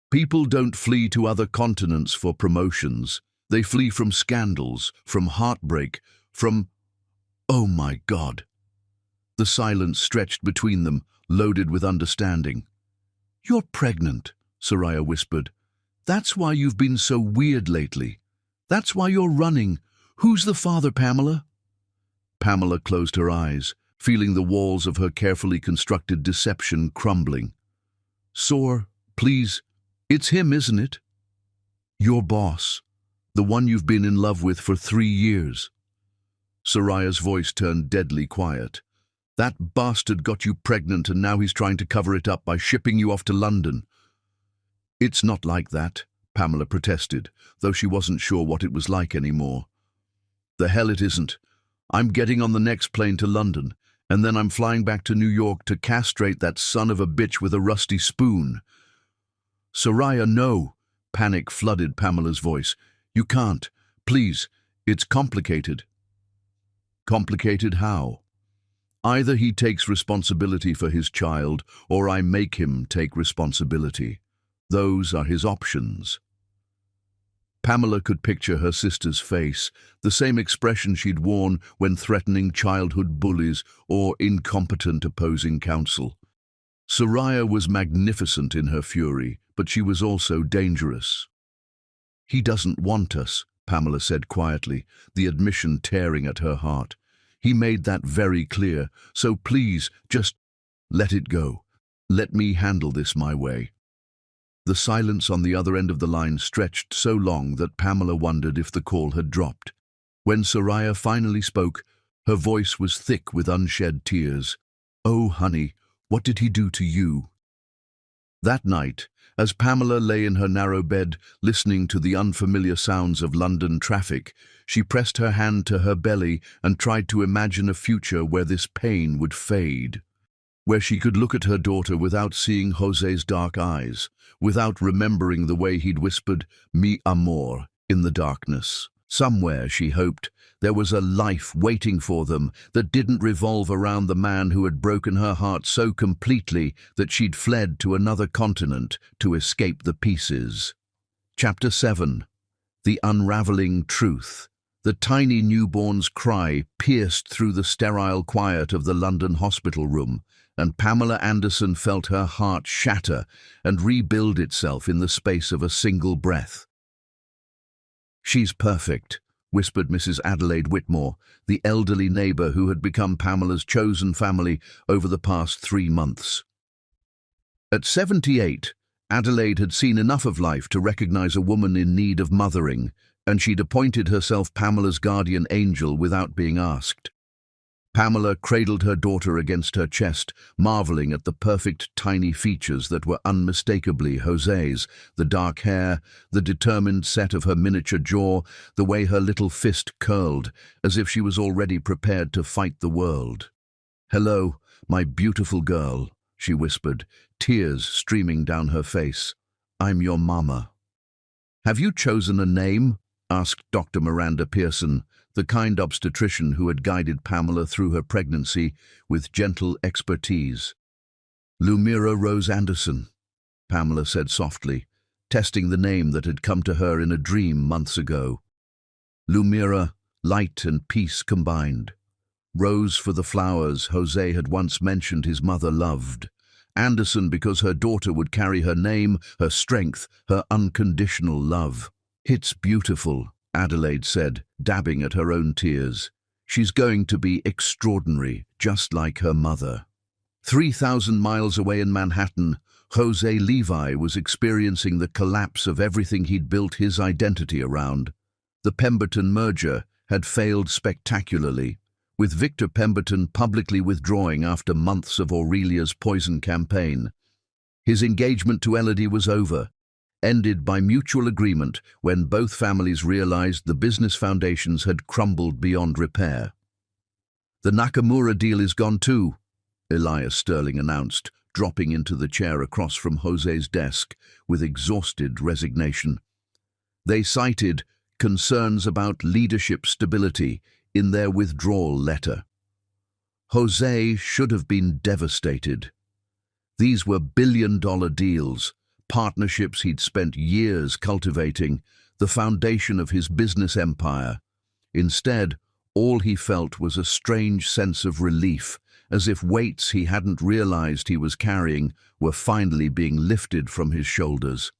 People don't flee to other continents for promotions. They flee from scandals, from heartbreak, from... Oh my God. The silence stretched between them, loaded with understanding. You're pregnant, Soraya whispered. That's why you've been so weird lately. That's why you're running. Who's the father, Pamela? Pamela closed her eyes, feeling the walls of her carefully constructed deception crumbling. Sor, please, it's him, isn't it? Your boss, the one you've been in love with for 3 years. Soraya's voice turned deadly quiet. That bastard got you pregnant and now he's trying to cover it up by shipping you off to London. It's not like that, Pamela protested, though she wasn't sure what it was like anymore. The hell it isn't. I'm getting on the next plane to London, and then I'm flying back to New York to castrate that son of a bitch with a rusty spoon. Soraya, no. Panic flooded Pamela's voice. You can't. Please. It's complicated. Complicated how? Either he takes responsibility for his child, or I make him take responsibility. Those are his options. Pamela could picture her sister's face, the same expression she'd worn when threatening childhood bullies or incompetent opposing counsel. Soraya was magnificent in her fury, but she was also dangerous. He doesn't want us, Pamela said quietly, the admission tearing at her heart. He made that very clear, so please, just let it go. Let me handle this my way. The silence on the other end of the line stretched so long that Pamela wondered if the call had dropped. When Soraya finally spoke, her voice was thick with unshed tears. Oh, honey, what did he do to you? That night, as Pamela lay in her narrow bed, listening to the unfamiliar sounds of London traffic, she pressed her hand to her belly and tried to imagine a future where this pain would fade, where she could look at her daughter without seeing José's dark eyes, without remembering the way he'd whispered, mi amor, in the darkness. Somewhere, she hoped, there was a life waiting for them that didn't revolve around the man who had broken her heart so completely that she'd fled to another continent to escape the pieces. Chapter 7. The Unraveling Truth. The tiny newborn's cry pierced through the sterile quiet of the London hospital room, and Pamela Anderson felt her heart shatter and rebuild itself in the space of a single breath. She's perfect, whispered Mrs. Adelaide Whitmore, the elderly neighbour who had become Pamela's chosen family over the past 3 months. At 78, Adelaide had seen enough of life to recognise a woman in need of mothering, and she'd appointed herself Pamela's guardian angel without being asked. Pamela cradled her daughter against her chest, marvelling at the perfect tiny features that were unmistakably José's, the dark hair, the determined set of her miniature jaw, the way her little fist curled, as if she was already prepared to fight the world. "Hello, my beautiful girl," she whispered, tears streaming down her face. "I'm your mama." "Have you chosen a name?" asked Dr. Miranda Pearson, the kind obstetrician who had guided Pamela through her pregnancy with gentle expertise. "Lumira Rose Anderson," Pamela said softly, testing the name that had come to her in a dream months ago. Lumira, light and peace combined. Rose for the flowers Jose had once mentioned his mother loved. Anderson because her daughter would carry her name, her strength, her unconditional love. "It's beautiful," Adelaide said, dabbing at her own tears. "She's going to be extraordinary, just like her mother." 3,000 miles away in Manhattan, Jose Levi was experiencing the collapse of everything he'd built his identity around. The Pemberton merger had failed spectacularly, with Victor Pemberton publicly withdrawing after months of Aurelia's poison campaign. His engagement to Elodie was over, ended by mutual agreement when both families realized the business foundations had crumbled beyond repair. "The Nakamura deal is gone too," Elias Sterling announced, dropping into the chair across from Jose's desk with exhausted resignation. They cited concerns about leadership stability in their withdrawal letter. Jose should have been devastated. These were billion-dollar deals, partnerships he'd spent years cultivating, the foundation of his business empire. Instead, all he felt was a strange sense of relief, as if weights he hadn't realized he was carrying were finally being lifted from his shoulders.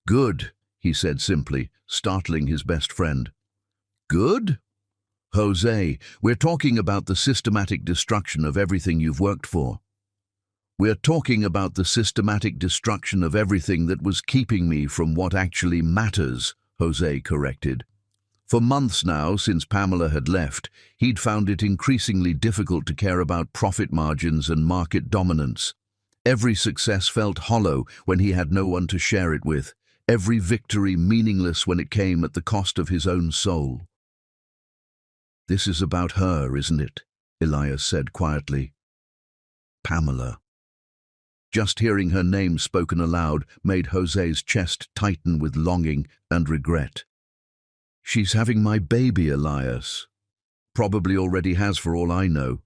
"Good," he said simply, startling his best friend. "Good? Jose, we're talking about the systematic destruction of everything you've worked for." "We're talking about the systematic destruction of everything that was keeping me from what actually matters," Jose corrected. For months now, since Pamela had left, he'd found it increasingly difficult to care about profit margins and market dominance. Every success felt hollow when he had no one to share it with, every victory meaningless when it came at the cost of his own soul. "This is about her, isn't it?" Elias said quietly. "Pamela." Just hearing her name spoken aloud made Jose's chest tighten with longing and regret. "She's having my baby, Elias. Probably already has for all I know.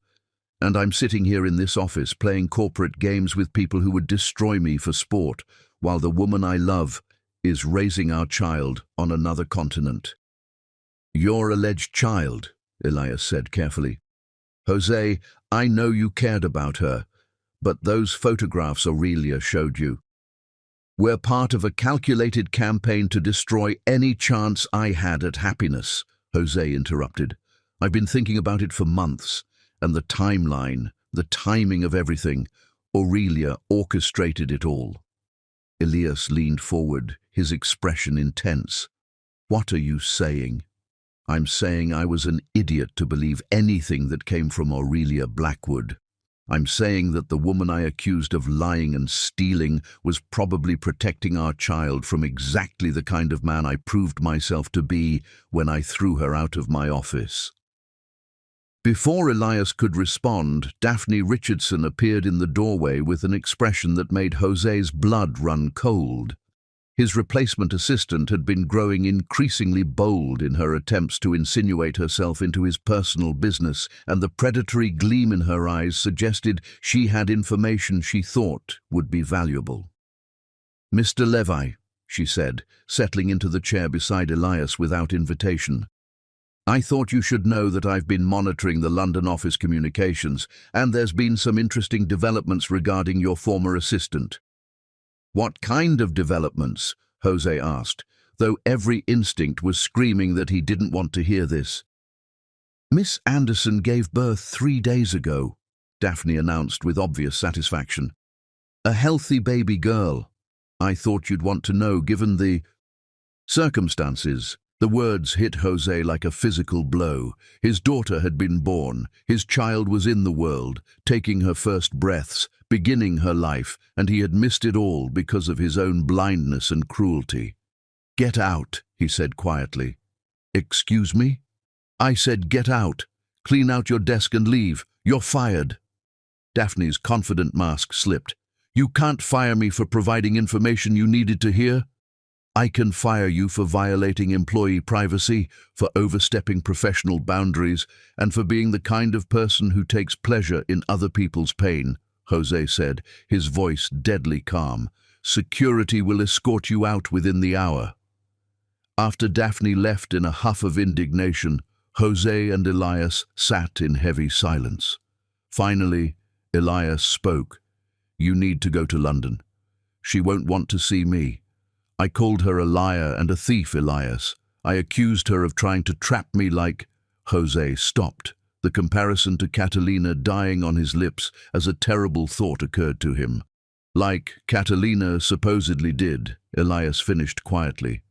And I'm sitting here in this office playing corporate games with people who would destroy me for sport, while the woman I love is raising our child on another continent." "Your alleged child," Elias said carefully. "Jose, I know you cared about her, but those photographs Aurelia showed you. We're part of a calculated campaign to destroy any chance I had at happiness," Jose interrupted. "I've been thinking about it for months, and the timeline, the timing of everything. Aurelia orchestrated it all." Elias leaned forward, his expression intense. "What are you saying?" "I'm saying I was an idiot to believe anything that came from Aurelia Blackwood. I'm saying that the woman I accused of lying and stealing was probably protecting our child from exactly the kind of man I proved myself to be when I threw her out of my office." Before Elias could respond, Daphne Richardson appeared in the doorway with an expression that made Jose's blood run cold. His replacement assistant had been growing increasingly bold in her attempts to insinuate herself into his personal business, and the predatory gleam in her eyes suggested she had information she thought would be valuable. "Mr. Levi," she said, settling into the chair beside Elias without invitation. "I thought you should know that I've been monitoring the London office communications, and there's been some interesting developments regarding your former assistant." "What kind of developments?" Jose asked, though every instinct was screaming that he didn't want to hear this. "Miss Anderson gave birth 3 days ago," Daphne announced with obvious satisfaction. "A healthy baby girl. I thought you'd want to know given the circumstances." The words hit Jose like a physical blow. His daughter had been born. His child was in the world, taking her first breaths, beginning her life, and he had missed it all because of his own blindness and cruelty. "Get out," he said quietly. "Excuse me?" "I said get out. Clean out your desk and leave. You're fired." Daphne's confident mask slipped. "You can't fire me for providing information you needed to hear. I can fire you for violating employee privacy, for overstepping professional boundaries, and for being the kind of person who takes pleasure in other people's pain," Jose said, his voice deadly calm. "Security will escort you out within the hour." After Daphne left in a huff of indignation, Jose and Elias sat in heavy silence. Finally, Elias spoke. "You need to go to London. She won't want to see me. I called her a liar and a thief, Elias. I accused her of trying to trap me like—" Jose stopped, the comparison to Catalina dying on his lips as a terrible thought occurred to him. "Like Catalina supposedly did," Elias finished quietly.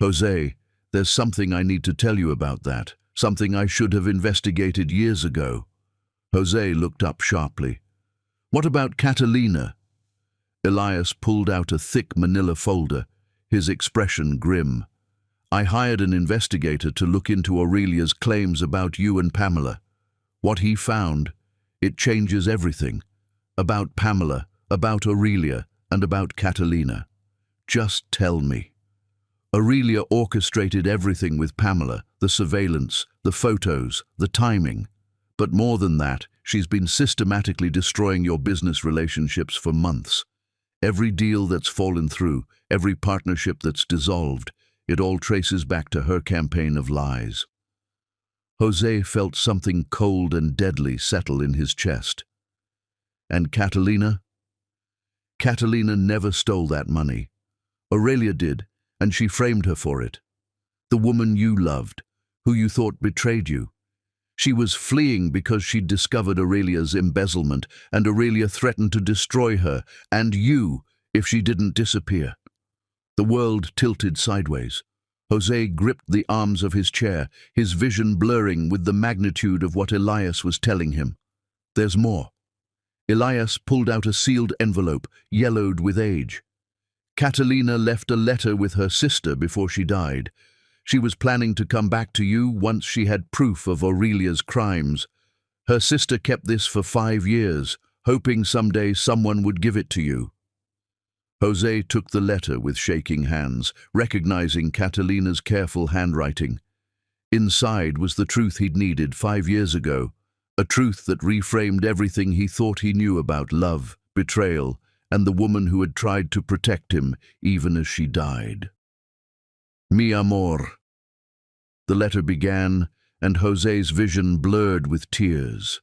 "Jose, there's something I need to tell you about that, something I should have investigated years ago." Jose looked up sharply. "What about Catalina?" Elias pulled out a thick manila folder, his expression grim. "I hired an investigator to look into Aurelia's claims about you and Pamela. What he found, it changes everything. About Pamela, about Aurelia, and about Catalina. Just tell me." "Aurelia orchestrated everything with Pamela, the surveillance, the photos, the timing. But more than that, she's been systematically destroying your business relationships for months. Every deal that's fallen through, every partnership that's dissolved, it all traces back to her campaign of lies." Jose felt something cold and deadly settle in his chest. "And Catalina?" "Catalina never stole that money. Aurelia did, and she framed her for it. The woman you loved, who you thought betrayed you. She was fleeing because she'd discovered Aurelia's embezzlement, and Aurelia threatened to destroy her, and you, if she didn't disappear." The world tilted sideways. Jose gripped the arms of his chair, his vision blurring with the magnitude of what Elias was telling him. "There's more." Elias pulled out a sealed envelope, yellowed with age. "Catalina left a letter with her sister before she died. She was planning to come back to you once she had proof of Aurelia's crimes. Her sister kept this for 5 years, hoping someday someone would give it to you." Jose took the letter with shaking hands, recognizing Catalina's careful handwriting. Inside was the truth he'd needed 5 years ago, a truth that reframed everything he thought he knew about love, betrayal, and the woman who had tried to protect him even as she died. "Mi amor." The letter began, and Jose's vision blurred with tears.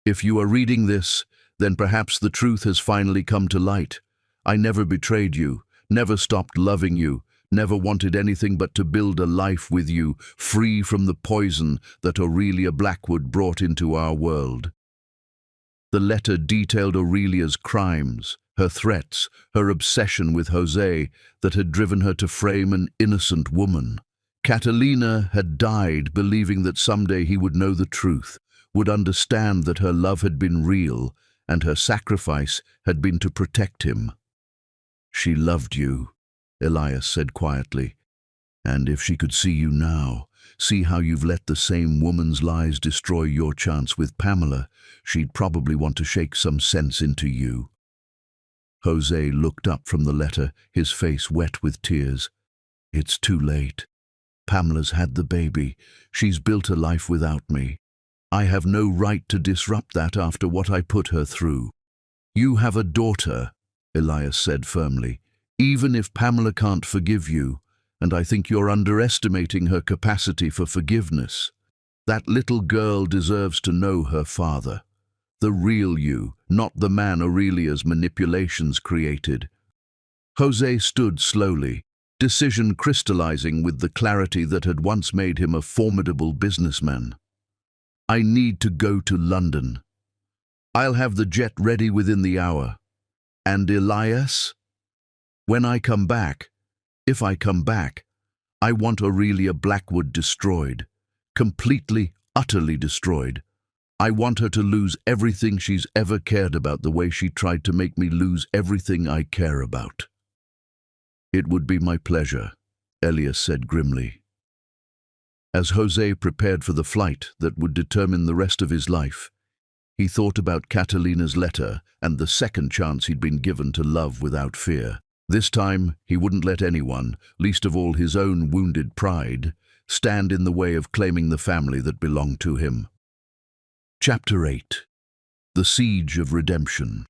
"If you are reading this, then perhaps the truth has finally come to light. I never betrayed you, never stopped loving you, never wanted anything but to build a life with you, free from the poison that Aurelia Blackwood brought into our world." The letter detailed Aurelia's crimes, her threats, her obsession with Jose that had driven her to frame an innocent woman. Catalina had died believing that someday he would know the truth, would understand that her love had been real, and her sacrifice had been to protect him. "She loved you," Elias said quietly. "And if she could see you now, see how you've let the same woman's lies destroy your chance with Pamela, she'd probably want to shake some sense into you." Jose looked up from the letter, his face wet with tears. "It's too late. Pamela's had the baby. She's built a life without me. I have no right to disrupt that after what I put her through." "You have a daughter," Elias said firmly. "Even if Pamela can't forgive you, and I think you're underestimating her capacity for forgiveness, that little girl deserves to know her father. The real you, not the man Aurelia's manipulations created." Jose stood slowly, decision crystallizing with the clarity that had once made him a formidable businessman. "I need to go to London. I'll have the jet ready within the hour. And Elias? When I come back, if I come back, I want Aurelia Blackwood destroyed. Completely, utterly destroyed. I want her to lose everything she's ever cared about the way she tried to make me lose everything I care about." "It would be my pleasure," Elias said grimly. As Jose prepared for the flight that would determine the rest of his life, he thought about Catalina's letter and the second chance he'd been given to love without fear. This time, he wouldn't let anyone, least of all his own wounded pride, stand in the way of claiming the family that belonged to him. Chapter 8. The Siege of Redemption.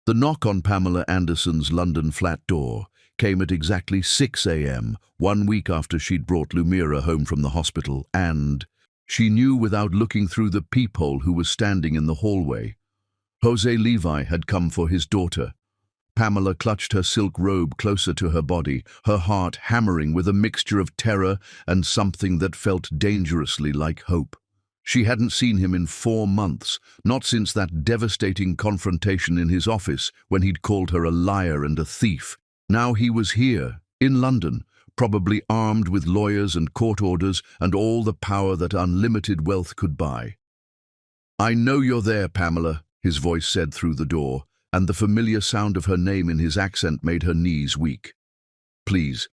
The knock on Pamela Anderson's London flat door came at exactly 6 a.m., 1 week after she'd brought Lumira home from the hospital, and she knew without looking through the peephole who was standing in the hallway. Jose Levi had come for his daughter. Pamela clutched her silk robe closer to her body, her heart hammering with a mixture of terror and something that felt dangerously like hope. She hadn't seen him in 4 months, not since that devastating confrontation in his office when he'd called her a liar and a thief. Now he was here, in London, probably armed with lawyers and court orders and all the power that unlimited wealth could buy. "I know you're there, Pamela," his voice said through the door, and the familiar sound of her name in his accent made her knees weak. "Please,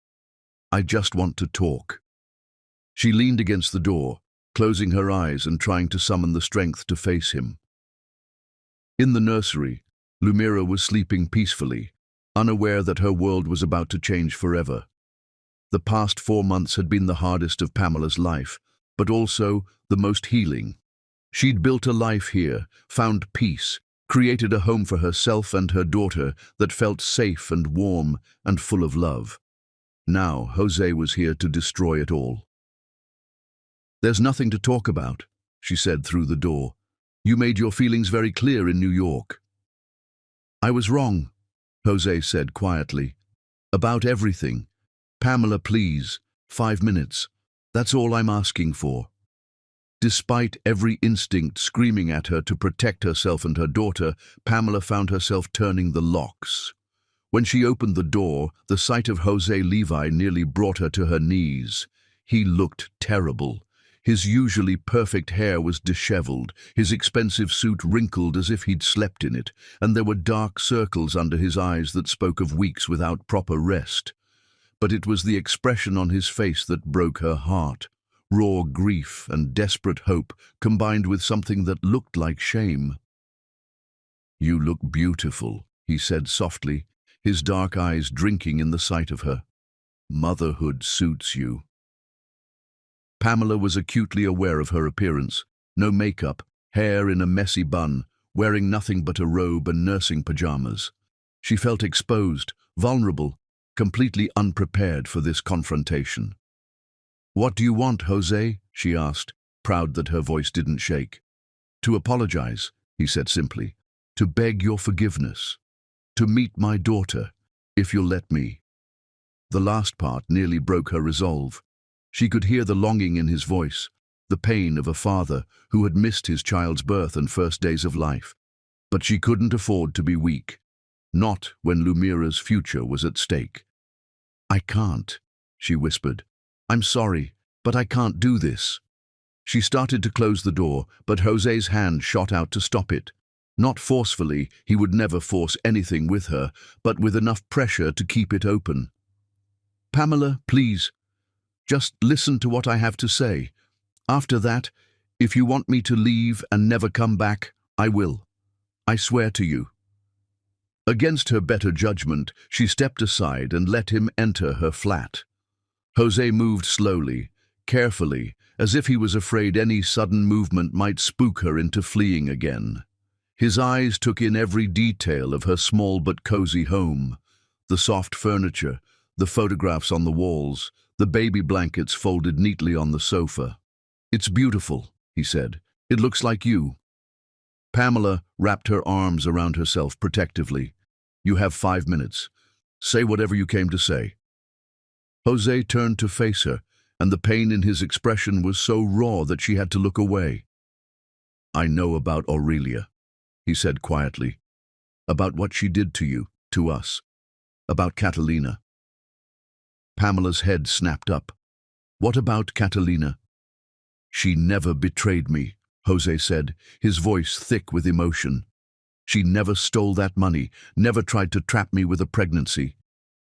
I just want to talk." She leaned against the door, closing her eyes and trying to summon the strength to face him. In the nursery, Lumira was sleeping peacefully, unaware that her world was about to change forever. The past 4 months had been the hardest of Pamela's life, but also the most healing. She'd built a life here, found peace, created a home for herself and her daughter that felt safe and warm and full of love. Now Jose was here to destroy it all. "There's nothing to talk about," she said through the door. "You made your feelings very clear in New York." "I was wrong," Jose said quietly. "About everything. Pamela, please, 5 minutes. That's all I'm asking for." Despite every instinct screaming at her to protect herself and her daughter, Pamela found herself turning the locks. When she opened the door, the sight of Jose Levi nearly brought her to her knees. He looked terrible. His usually perfect hair was disheveled, his expensive suit wrinkled as if he'd slept in it, and there were dark circles under his eyes that spoke of weeks without proper rest. But it was the expression on his face that broke her heart. Raw grief and desperate hope combined with something that looked like shame. "You look beautiful," he said softly, his dark eyes drinking in the sight of her. "Motherhood suits you." Pamela was acutely aware of her appearance. No makeup, hair in a messy bun, wearing nothing but a robe and nursing pajamas. She felt exposed, vulnerable, completely unprepared for this confrontation. "What do you want, Jose?" she asked, proud that her voice didn't shake. "To apologize," he said simply. "To beg your forgiveness. To meet my daughter, if you'll let me." The last part nearly broke her resolve. She could hear the longing in his voice, the pain of a father who had missed his child's birth and first days of life. But she couldn't afford to be weak, not when Lumira's future was at stake. "I can't," she whispered. "I'm sorry, but I can't do this." She started to close the door, but Jose's hand shot out to stop it. Not forcefully, he would never force anything with her, but with enough pressure to keep it open. "Pamela, please. Just listen to what I have to say. After that, if you want me to leave and never come back, I will. I swear to you." Against her better judgment, she stepped aside and let him enter her flat. Jose moved slowly, carefully, as if he was afraid any sudden movement might spook her into fleeing again. His eyes took in every detail of her small but cozy home. The soft furniture, the photographs on the walls, the baby blankets folded neatly on the sofa. "It's beautiful," he said. "It looks like you." Pamela wrapped her arms around herself protectively. "You have 5 minutes. Say whatever you came to say." Jose turned to face her, and the pain in his expression was so raw that she had to look away. "I know about Aurelia," he said quietly. "About what she did to you, to us. About Catalina." Pamela's head snapped up. "What about Catalina?" "She never betrayed me," Jose said, his voice thick with emotion. "She never stole that money, never tried to trap me with a pregnancy.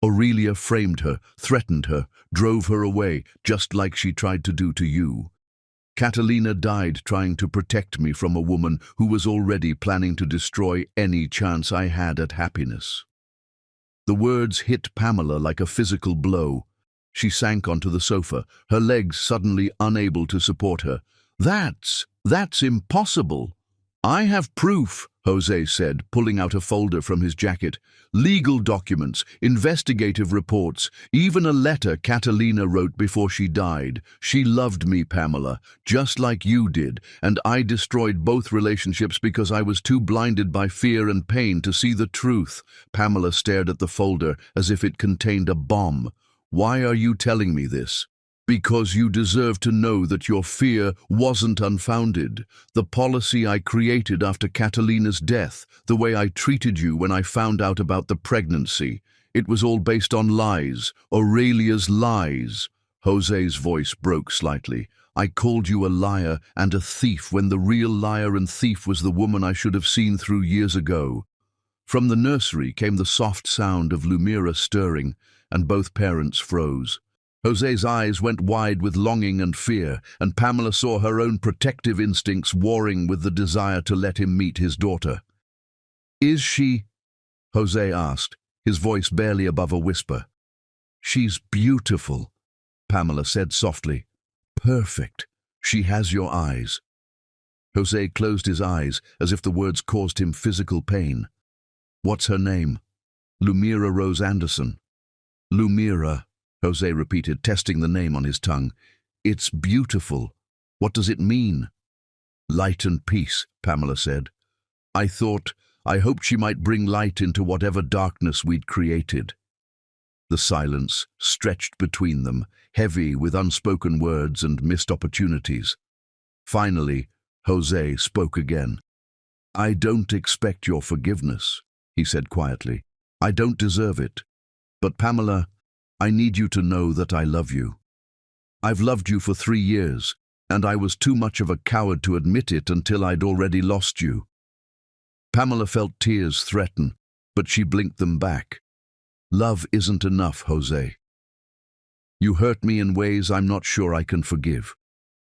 Aurelia framed her, threatened her, drove her away, just like she tried to do to you. Catalina died trying to protect me from a woman who was already planning to destroy any chance I had at happiness." The words hit Pamela like a physical blow. She sank onto the sofa, her legs suddenly unable to support her. That's impossible." "I have proof," Jose said, pulling out a folder from his jacket. "Legal documents, investigative reports, even a letter Catalina wrote before she died. She loved me, Pamela, just like you did, and I destroyed both relationships because I was too blinded by fear and pain to see the truth." Pamela stared at the folder as if it contained a bomb. "Why are you telling me this?" "Because you deserve to know that your fear wasn't unfounded. The policy I created after Catalina's death, the way I treated you when I found out about the pregnancy, it was all based on lies, Aurelia's lies." Jose's voice broke slightly. "I called you a liar and a thief when the real liar and thief was the woman I should have seen through years ago." From the nursery came the soft sound of Lumira stirring, and both parents froze. Jose's eyes went wide with longing and fear, and Pamela saw her own protective instincts warring with the desire to let him meet his daughter. "Is she?" Jose asked, his voice barely above a whisper. "She's beautiful," Pamela said softly. "Perfect. She has your eyes." Jose closed his eyes as if the words caused him physical pain. "What's her name?" "Lumira Rose Anderson." "Lumira," Jose repeated, testing the name on his tongue. "It's beautiful. What does it mean?" "Light and peace," Pamela said. I hoped she might bring light into whatever darkness we'd created." The silence stretched between them, heavy with unspoken words and missed opportunities. Finally, Jose spoke again. "I don't expect your forgiveness," he said quietly. "I don't deserve it. But Pamela, I need you to know that I love you. I've loved you for 3 years, and I was too much of a coward to admit it until I'd already lost you." Pamela felt tears threaten, but she blinked them back. "Love isn't enough, Jose. You hurt me in ways I'm not sure I can forgive.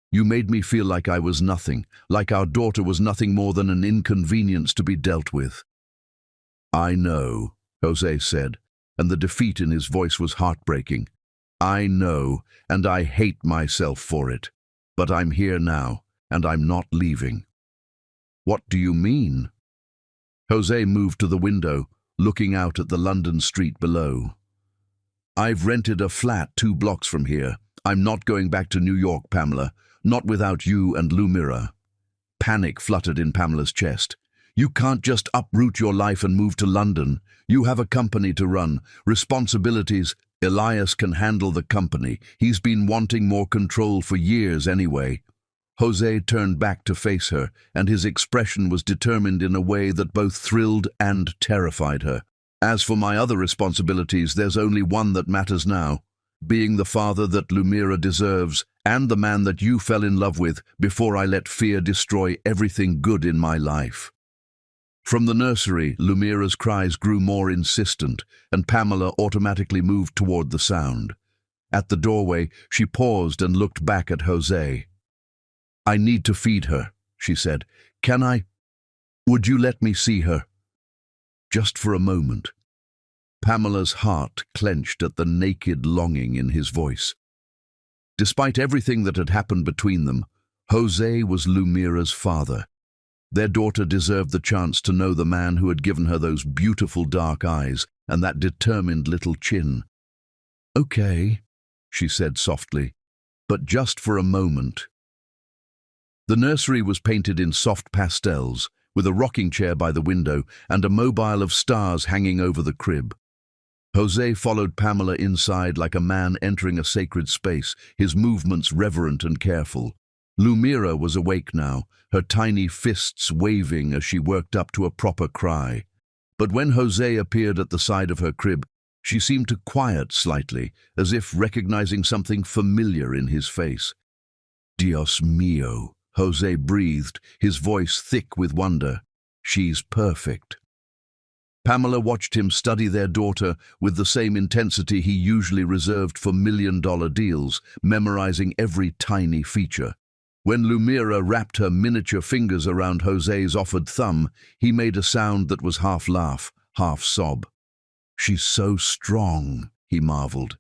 You made me feel like I was nothing, like our daughter was nothing more than an inconvenience to be dealt with." "I know," Jose said, and the defeat in his voice was heartbreaking. "I know, and I hate myself for it. But I'm here now, and I'm not leaving." "What do you mean?" Jose moved to the window, looking out at the London street below. "I've rented a flat 2 blocks from here. I'm not going back to New York, Pamela, not without you and Lumira." Panic fluttered in Pamela's chest. "You can't just uproot your life and move to London. You have a company to run, responsibilities. Elias can handle the company. He's been wanting more control for years anyway." Jose turned back to face her, and his expression was determined in a way that both thrilled and terrified her. "As for my other responsibilities, there's only one that matters now. Being the father that Lumira deserves, and the man that you fell in love with before I let fear destroy everything good in my life." From the nursery, Lumira's cries grew more insistent, and Pamela automatically moved toward the sound. At the doorway, she paused and looked back at Jose. "I need to feed her," she said. Would you let me see her?" Just for a moment. Pamela's heart clenched at the naked longing in his voice. Despite everything that had happened between them, Jose was Lumira's father. Their daughter deserved the chance to know the man who had given her those beautiful dark eyes and that determined little chin. "Okay," she said softly, "but just for a moment." The nursery was painted in soft pastels, with a rocking chair by the window and a mobile of stars hanging over the crib. Jose followed Pamela inside like a man entering a sacred space, his movements reverent and careful. Lumira was awake now, her tiny fists waving as she worked up to a proper cry. But when Jose appeared at the side of her crib, she seemed to quiet slightly, as if recognizing something familiar in his face. "Dios mío," Jose breathed, his voice thick with wonder. "She's perfect." Pamela watched him study their daughter with the same intensity he usually reserved for million-dollar deals, memorizing every tiny feature. When Lumira wrapped her miniature fingers around Jose's offered thumb, he made a sound that was half laugh, half sob. "She's so strong," he marveled.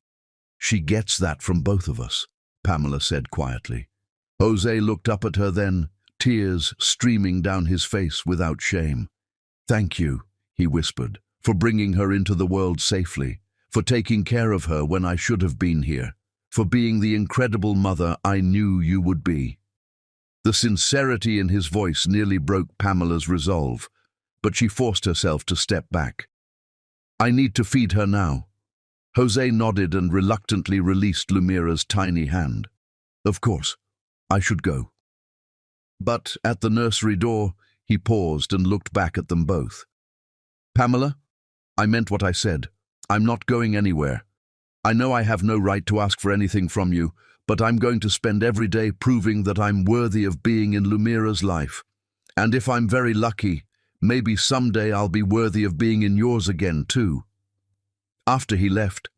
"She gets that from both of us," Pamela said quietly. Jose looked up at her then, tears streaming down his face without shame. "Thank you," he whispered, "for bringing her into the world safely, for taking care of her when I should have been here, for being the incredible mother I knew you would be." The sincerity in his voice nearly broke Pamela's resolve, but she forced herself to step back. "I need to feed her now." Jose nodded and reluctantly released Lumira's tiny hand. "Of course, I should go." But at the nursery door, he paused and looked back at them both. "Pamela, I meant what I said. I'm not going anywhere. I know I have no right to ask for anything from you, but I'm going to spend every day proving that I'm worthy of being in Lumira's life. And if I'm very lucky, maybe someday I'll be worthy of being in yours again, too." After he left,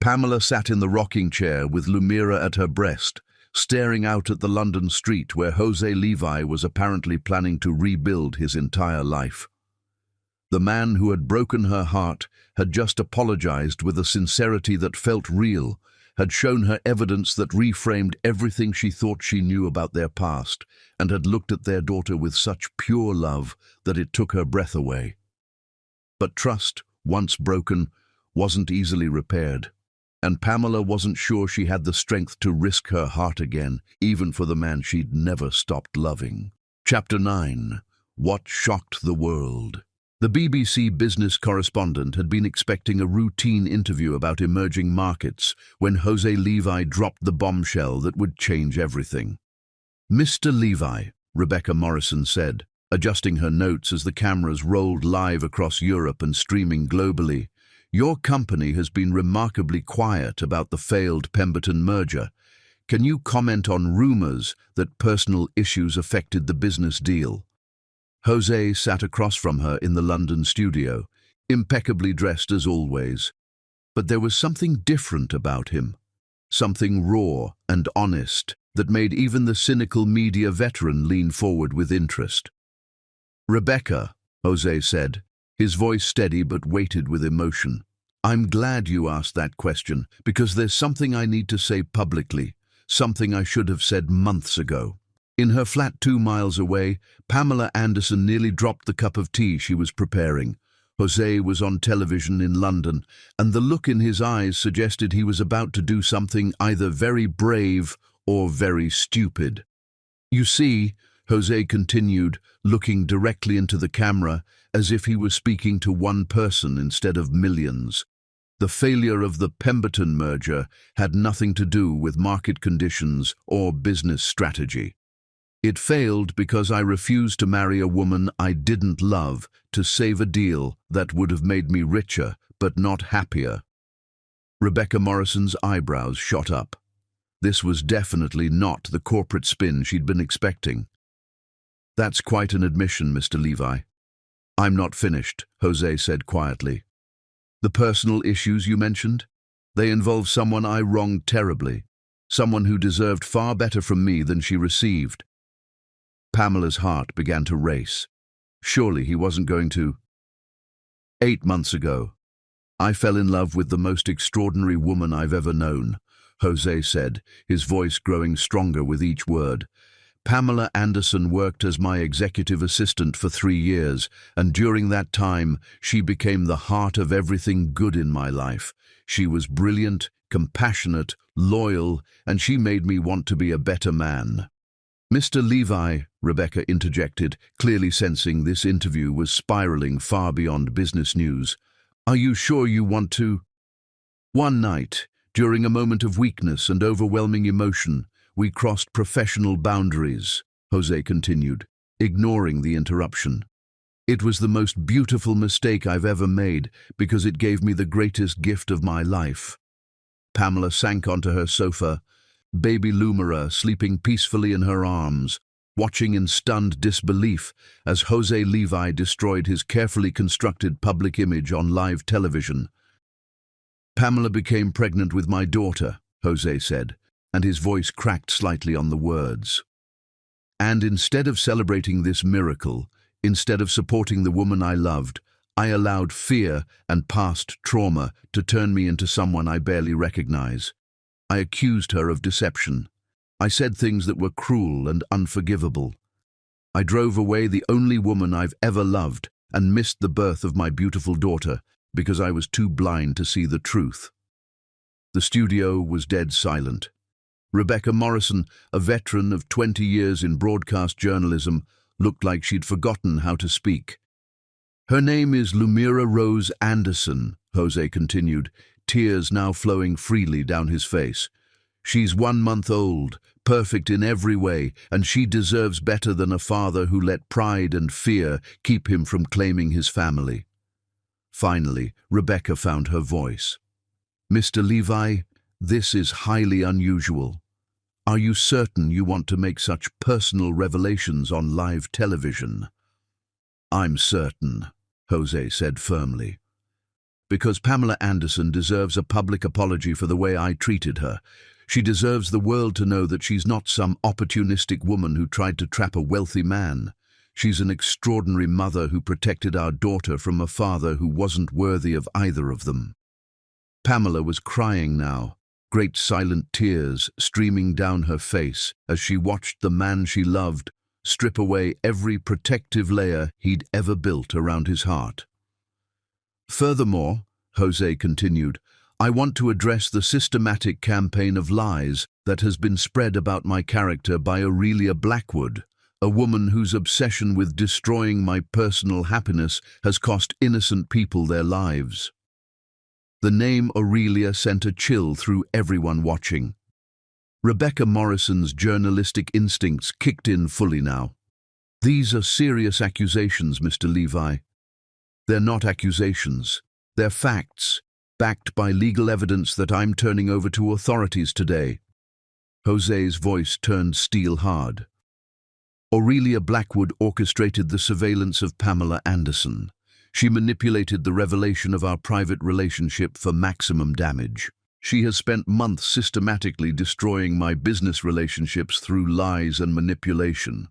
Pamela sat in the rocking chair with Lumira at her breast, staring out at the London street where Jose Levi was apparently planning to rebuild his entire life. The man who had broken her heart had just apologized with a sincerity that felt real, had shown her evidence that reframed everything she thought she knew about their past, and had looked at their daughter with such pure love that it took her breath away. But trust, once broken, wasn't easily repaired, and Pamela wasn't sure she had the strength to risk her heart again, even for the man she'd never stopped loving. Chapter 9. What Shocked the World. The BBC business correspondent had been expecting a routine interview about emerging markets when Jose Levi dropped the bombshell that would change everything. "Mr. Levi," Rebecca Morrison said, adjusting her notes as the cameras rolled live across Europe and streaming globally, "your company has been remarkably quiet about the failed Pemberton merger. Can you comment on rumors that personal issues affected the business deal?" Jose sat across from her in the London studio, impeccably dressed as always. But there was something different about him, something raw and honest that made even the cynical media veteran lean forward with interest. "Rebecca," Jose said, his voice steady but weighted with emotion, "I'm glad you asked that question, because there's something I need to say publicly, something I should have said months ago." In her flat 2 miles away, Pamela Anderson nearly dropped the cup of tea she was preparing. Jose was on television in London, and the look in his eyes suggested he was about to do something either very brave or very stupid. "You see," Jose continued, looking directly into the camera as if he was speaking to one person instead of millions, "the failure of the Pemberton merger had nothing to do with market conditions or business strategy. It failed because I refused to marry a woman I didn't love to save a deal that would have made me richer but not happier." Rebecca Morrison's eyebrows shot up. This was definitely not the corporate spin she'd been expecting. "That's quite an admission, Mr. Levi." "I'm not finished," Jose said quietly. "The personal issues you mentioned? They involve someone I wronged terribly, someone who deserved far better from me than she received." Pamela's heart began to race. Surely he wasn't going to. 8 months ago, I fell in love with the most extraordinary woman I've ever known, Jose said, his voice growing stronger with each word. "Pamela Anderson worked as my executive assistant for 3 years, and during that time, she became the heart of everything good in my life. She was brilliant, compassionate, loyal, and she made me want to be a better man." "Mr. Levi," Rebecca interjected, clearly sensing this interview was spiraling far beyond business news, "are you sure you want to?" "One night, during a moment of weakness and overwhelming emotion, we crossed professional boundaries," Jose continued, ignoring the interruption. "It was the most beautiful mistake I've ever made because it gave me the greatest gift of my life." Pamela sank onto her sofa, baby Lumira sleeping peacefully in her arms, watching in stunned disbelief as Jose Levi destroyed his carefully constructed public image on live television. "Pamela became pregnant with my daughter," Jose said, and his voice cracked slightly on the words. "And instead of celebrating this miracle, instead of supporting the woman I loved, I allowed fear and past trauma to turn me into someone I barely recognize. I accused her of deception. I said things that were cruel and unforgivable. I drove away the only woman I've ever loved and missed the birth of my beautiful daughter because I was too blind to see the truth." The studio was dead silent. Rebecca Morrison, a veteran of 20 years in broadcast journalism, looked like she'd forgotten how to speak. "Her name is Lumira Rose Anderson," Jose continued, tears now flowing freely down his face. "She's 1 month old, perfect in every way, and she deserves better than a father who let pride and fear keep him from claiming his family." Finally, Rebecca found her voice. "Mr. Levi, this is highly unusual. Are you certain you want to make such personal revelations on live television?" "I'm certain," Jose said firmly. "Because Pamela Anderson deserves a public apology for the way I treated her. She deserves the world to know that she's not some opportunistic woman who tried to trap a wealthy man. She's an extraordinary mother who protected our daughter from a father who wasn't worthy of either of them." Pamela was crying now, great silent tears streaming down her face as she watched the man she loved strip away every protective layer he'd ever built around his heart. "Furthermore," Jose continued, "I want to address the systematic campaign of lies that has been spread about my character by Aurelia Blackwood, a woman whose obsession with destroying my personal happiness has cost innocent people their lives." The name Aurelia sent a chill through everyone watching. Rebecca Morrison's journalistic instincts kicked in fully now. "These are serious accusations, Mr. Levi." "They're not accusations. They're facts, backed by legal evidence that I'm turning over to authorities today." Jose's voice turned steel-hard. "Aurelia Blackwood orchestrated the surveillance of Pamela Anderson. She manipulated the revelation of our private relationship for maximum damage. She has spent months systematically destroying my business relationships through lies and manipulation.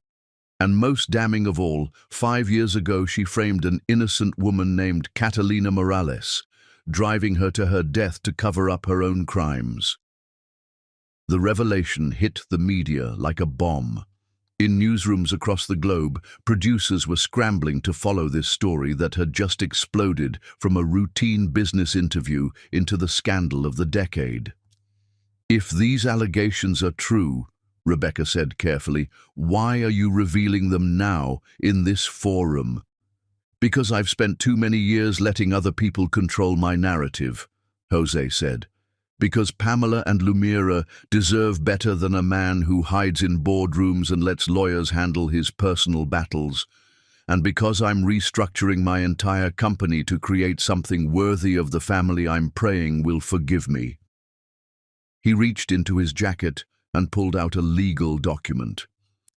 And most damning of all, 5 years ago she framed an innocent woman named Catalina Morales, driving her to her death to cover up her own crimes." The revelation hit the media like a bomb. In newsrooms across the globe, producers were scrambling to follow this story that had just exploded from a routine business interview into the scandal of the decade. "If these allegations are true," Rebecca said carefully, "why are you revealing them now in this forum?" "Because I've spent too many years letting other people control my narrative," Jose said. "Because Pamela and Lumira deserve better than a man who hides in boardrooms and lets lawyers handle his personal battles. And because I'm restructuring my entire company to create something worthy of the family I'm praying will forgive me." He reached into his jacket and pulled out a legal document.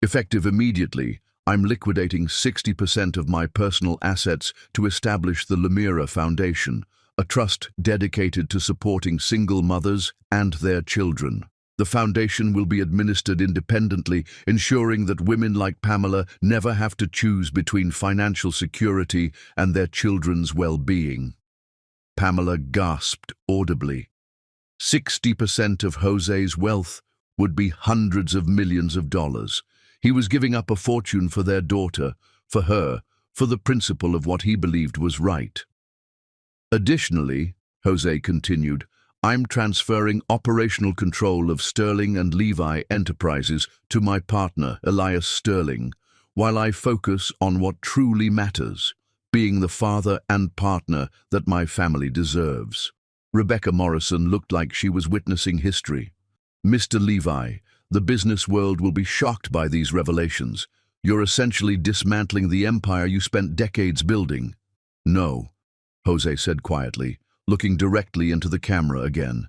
"Effective immediately, I'm liquidating 60% of my personal assets to establish the Lumira Foundation, a trust dedicated to supporting single mothers and their children. The foundation will be administered independently, ensuring that women like Pamela never have to choose between financial security and their children's well-being." Pamela gasped audibly. 60% of Jose's wealth would be hundreds of millions of dollars. He was giving up a fortune for their daughter, for her, for the principle of what he believed was right. "Additionally," Jose continued, "I'm transferring operational control of Sterling and Levi Enterprises to my partner, Elias Sterling, while I focus on what truly matters, being the father and partner that my family deserves." Rebecca Morrison looked like she was witnessing history. "Mr. Levi, the business world will be shocked by these revelations. You're essentially dismantling the empire you spent decades building." "No," Jose said quietly, looking directly into the camera again.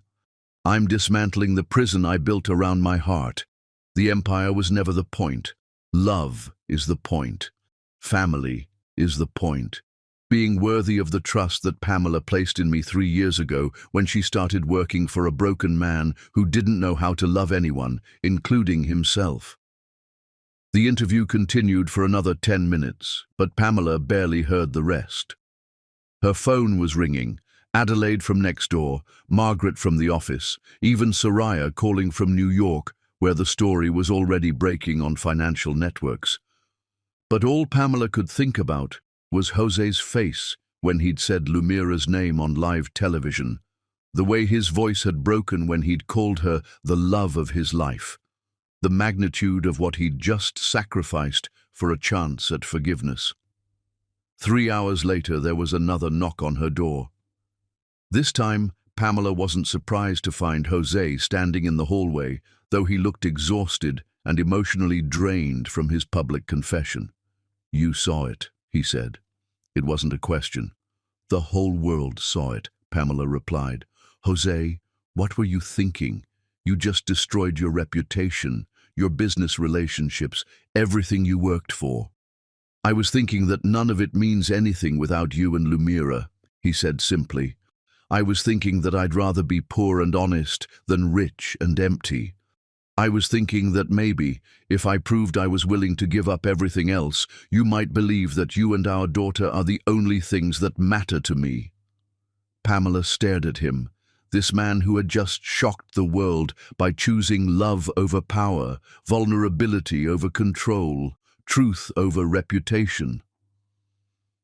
"I'm dismantling the prison I built around my heart. The empire was never the point. Love is the point. Family is the point. Being worthy of the trust that Pamela placed in me 3 years ago when she started working for a broken man who didn't know how to love anyone, including himself. The interview continued for another 10 minutes, but Pamela barely heard the rest. Her phone was ringing. Adelaide from next door, Margaret from the office, even Soraya calling from New York, where the story was already breaking on financial networks. But all Pamela could think about was Jose's face when he'd said Lumira's name on live television, the way his voice had broken when he'd called her the love of his life, the magnitude of what he'd just sacrificed for a chance at forgiveness. 3 hours later, there was another knock on her door. This time, Pamela wasn't surprised to find Jose standing in the hallway, though he looked exhausted and emotionally drained from his public confession. "You saw it," he said. It wasn't a question. "The whole world saw it," Pamela replied. "Jose, what were you thinking? You just destroyed your reputation, your business relationships, everything you worked for." "I was thinking that none of it means anything without you and Lumira," he said simply. "I was thinking that I'd rather be poor and honest than rich and empty. I was thinking that maybe, if I proved I was willing to give up everything else, you might believe that you and our daughter are the only things that matter to me." Pamela stared at him, this man who had just shocked the world by choosing love over power, vulnerability over control, truth over reputation.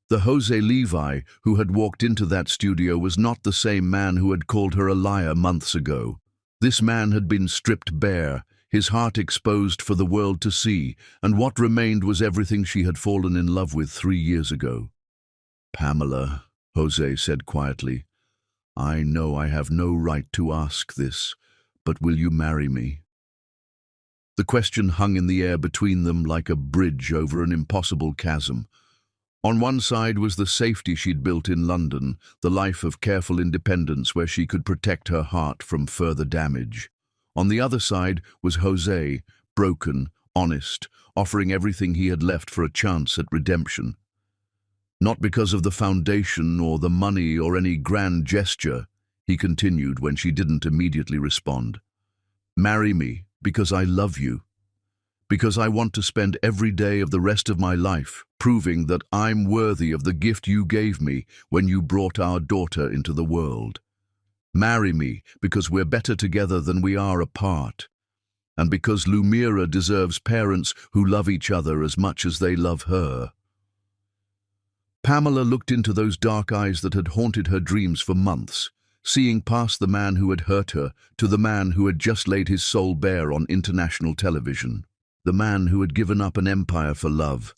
The Jose Levi who had walked into that studio was not the same man who had called her a liar months ago. This man had been stripped bare, his heart exposed for the world to see, and what remained was everything she had fallen in love with 3 years ago. "Pamela," Jose said quietly, "I know I have no right to ask this, but will you marry me?" The question hung in the air between them like a bridge over an impossible chasm. On one side was the safety she'd built in London, the life of careful independence where she could protect her heart from further damage. On the other side was Jose, broken, honest, offering everything he had left for a chance at redemption. "Not because of the foundation or the money or any grand gesture," he continued when she didn't immediately respond. "Marry me because I love you. Because I want to spend every day of the rest of my life proving that I'm worthy of the gift you gave me when you brought our daughter into the world. Marry me because we're better together than we are apart, and because Lumira deserves parents who love each other as much as they love her." Pamela looked into those dark eyes that had haunted her dreams for months, seeing past the man who had hurt her to the man who had just laid his soul bare on international television. The man who had given up an empire for love.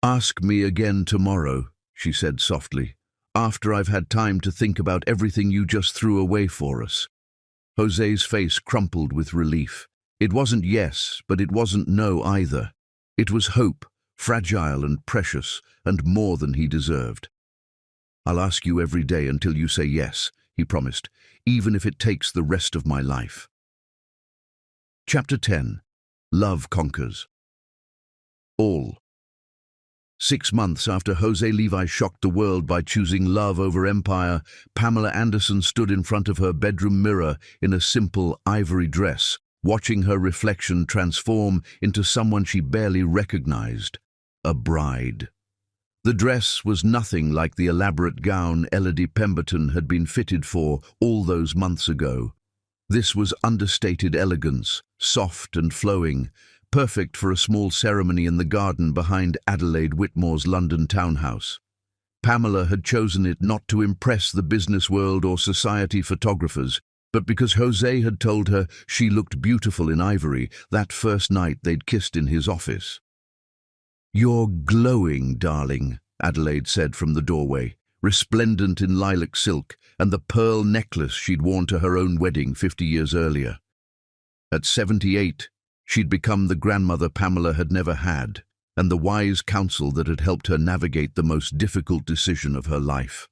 "Ask me again tomorrow," she said softly, "after I've had time to think about everything you just threw away for us." Jose's face crumpled with relief. It wasn't yes, but it wasn't no either. It was hope, fragile and precious, and more than he deserved. "I'll ask you every day until you say yes," he promised, "even if it takes the rest of my life." Chapter 10. Love Conquers. All. 6 months after Jose Levi shocked the world by choosing love over empire, Pamela Anderson stood in front of her bedroom mirror in a simple ivory dress, watching her reflection transform into someone she barely recognized, a bride. The dress was nothing like the elaborate gown Elodie Pemberton had been fitted for all those months ago. This was understated elegance, soft and flowing, perfect for a small ceremony in the garden behind Adelaide Whitmore's London townhouse. Pamela had chosen it not to impress the business world or society photographers, but because Jose had told her she looked beautiful in ivory that first night they'd kissed in his office. "You're glowing, darling," Adelaide said from the doorway, resplendent in lilac silk and the pearl necklace she'd worn to her own wedding 50 years earlier. At 78, she'd become the grandmother Pamela had never had, and the wise counsel that had helped her navigate the most difficult decision of her life.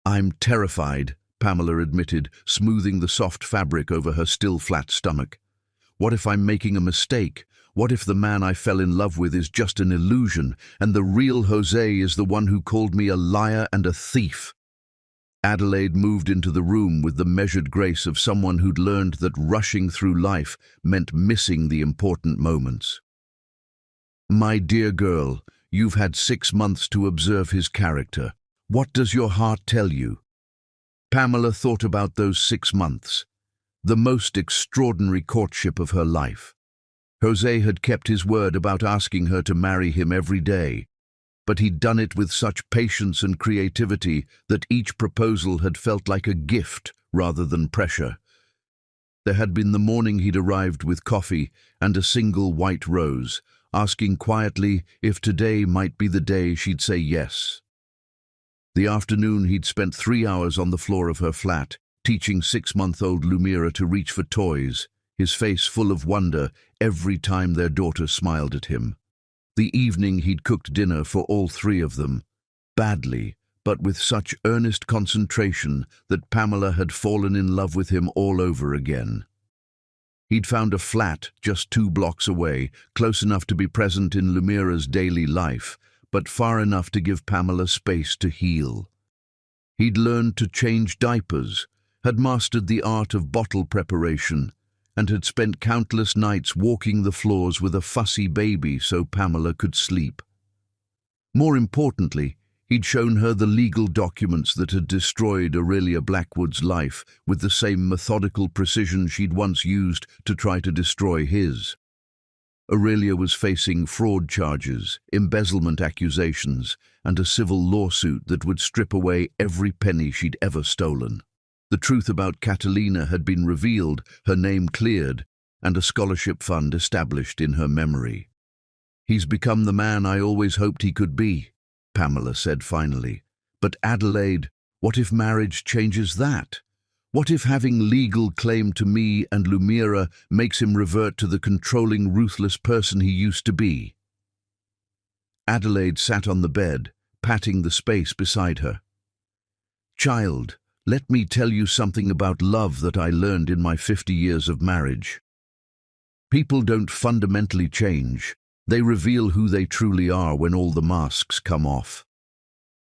"I'm terrified," Pamela admitted, smoothing the soft fabric over her still flat stomach. What if I'm making a mistake? What if the man I fell in love with is just an illusion, and the real Jose is the one who called me a liar and a thief? Adelaide moved into the room with the measured grace of someone who'd learned that rushing through life meant missing the important moments. My dear girl, you've had 6 months to observe his character. What does your heart tell you? Pamela thought about those 6 months, the most extraordinary courtship of her life. Jose had kept his word about asking her to marry him every day, but he'd done it with such patience and creativity that each proposal had felt like a gift rather than pressure. There had been the morning he'd arrived with coffee and a single white rose, asking quietly if today might be the day she'd say yes. The afternoon he'd spent 3 hours on the floor of her flat, teaching 6-month-old Lumira to reach for toys, his face full of wonder every time their daughter smiled at him. The evening he'd cooked dinner for all 3 of them, badly, but with such earnest concentration that Pamela had fallen in love with him all over again. He'd found a flat just 2 blocks away, close enough to be present in Lumira's daily life, but far enough to give Pamela space to heal. He'd learned to change diapers, had mastered the art of bottle preparation, and had spent countless nights walking the floors with a fussy baby so Pamela could sleep. More importantly, he'd shown her the legal documents that had destroyed Aurelia Blackwood's life with the same methodical precision she'd once used to try to destroy his. Aurelia was facing fraud charges, embezzlement accusations, and a civil lawsuit that would strip away every penny she'd ever stolen. The truth about Catalina had been revealed, her name cleared, and a scholarship fund established in her memory. "He's become the man I always hoped he could be," Pamela said finally. "But Adelaide, what if marriage changes that? What if having legal claim to me and Lumira makes him revert to the controlling, ruthless person he used to be?" Adelaide sat on the bed, patting the space beside her. "Child, let me tell you something about love that I learned in my 50 years of marriage. People don't fundamentally change. They reveal who they truly are when all the masks come off.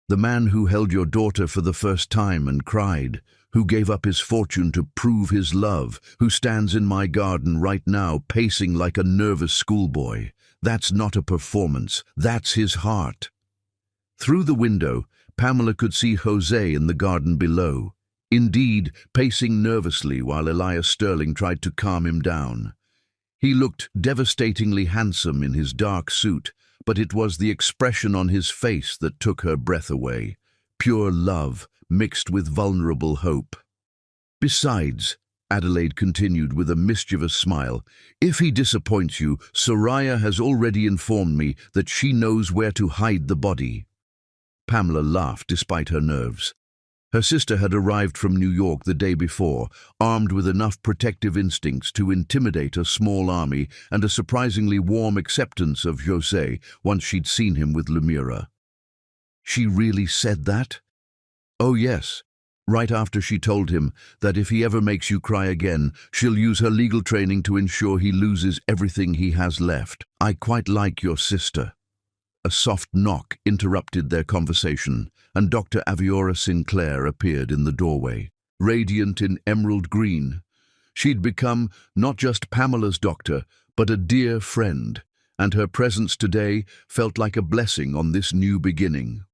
The man who held your daughter for the first time and cried, who gave up his fortune to prove his love, who stands in my garden right now pacing like a nervous schoolboy, that's not a performance, that's his heart." Through the window, Pamela could see Jose in the garden below, indeed pacing nervously while Elias Sterling tried to calm him down. He looked devastatingly handsome in his dark suit, but it was the expression on his face that took her breath away, pure love mixed with vulnerable hope. "Besides," Adelaide continued with a mischievous smile, "if he disappoints you, Soraya has already informed me that she knows where to hide the body." Pamela laughed despite her nerves. Her sister had arrived from New York the day before, armed with enough protective instincts to intimidate a small army and a surprisingly warm acceptance of José once she'd seen him with Lumira. "She really said that?" "Oh yes, right after she told him that if he ever makes you cry again, she'll use her legal training to ensure he loses everything he has left. I quite like your sister." A soft knock interrupted their conversation, and Dr. Aviora Sinclair appeared in the doorway, radiant in emerald green. She'd become not just Pamela's doctor, but a dear friend, and her presence today felt like a blessing on this new beginning.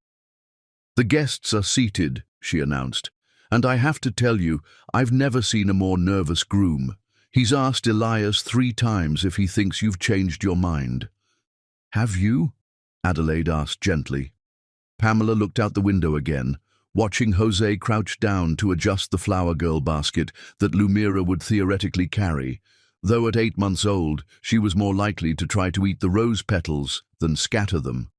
"The guests are seated," she announced, "and I have to tell you, I've never seen a more nervous groom. He's asked Elias 3 times if he thinks you've changed your mind." "Have you?" Adelaide asked gently. Pamela looked out the window again, watching Jose crouch down to adjust the flower girl basket that Lumira would theoretically carry, though at 8 months old she was more likely to try to eat the rose petals than scatter them.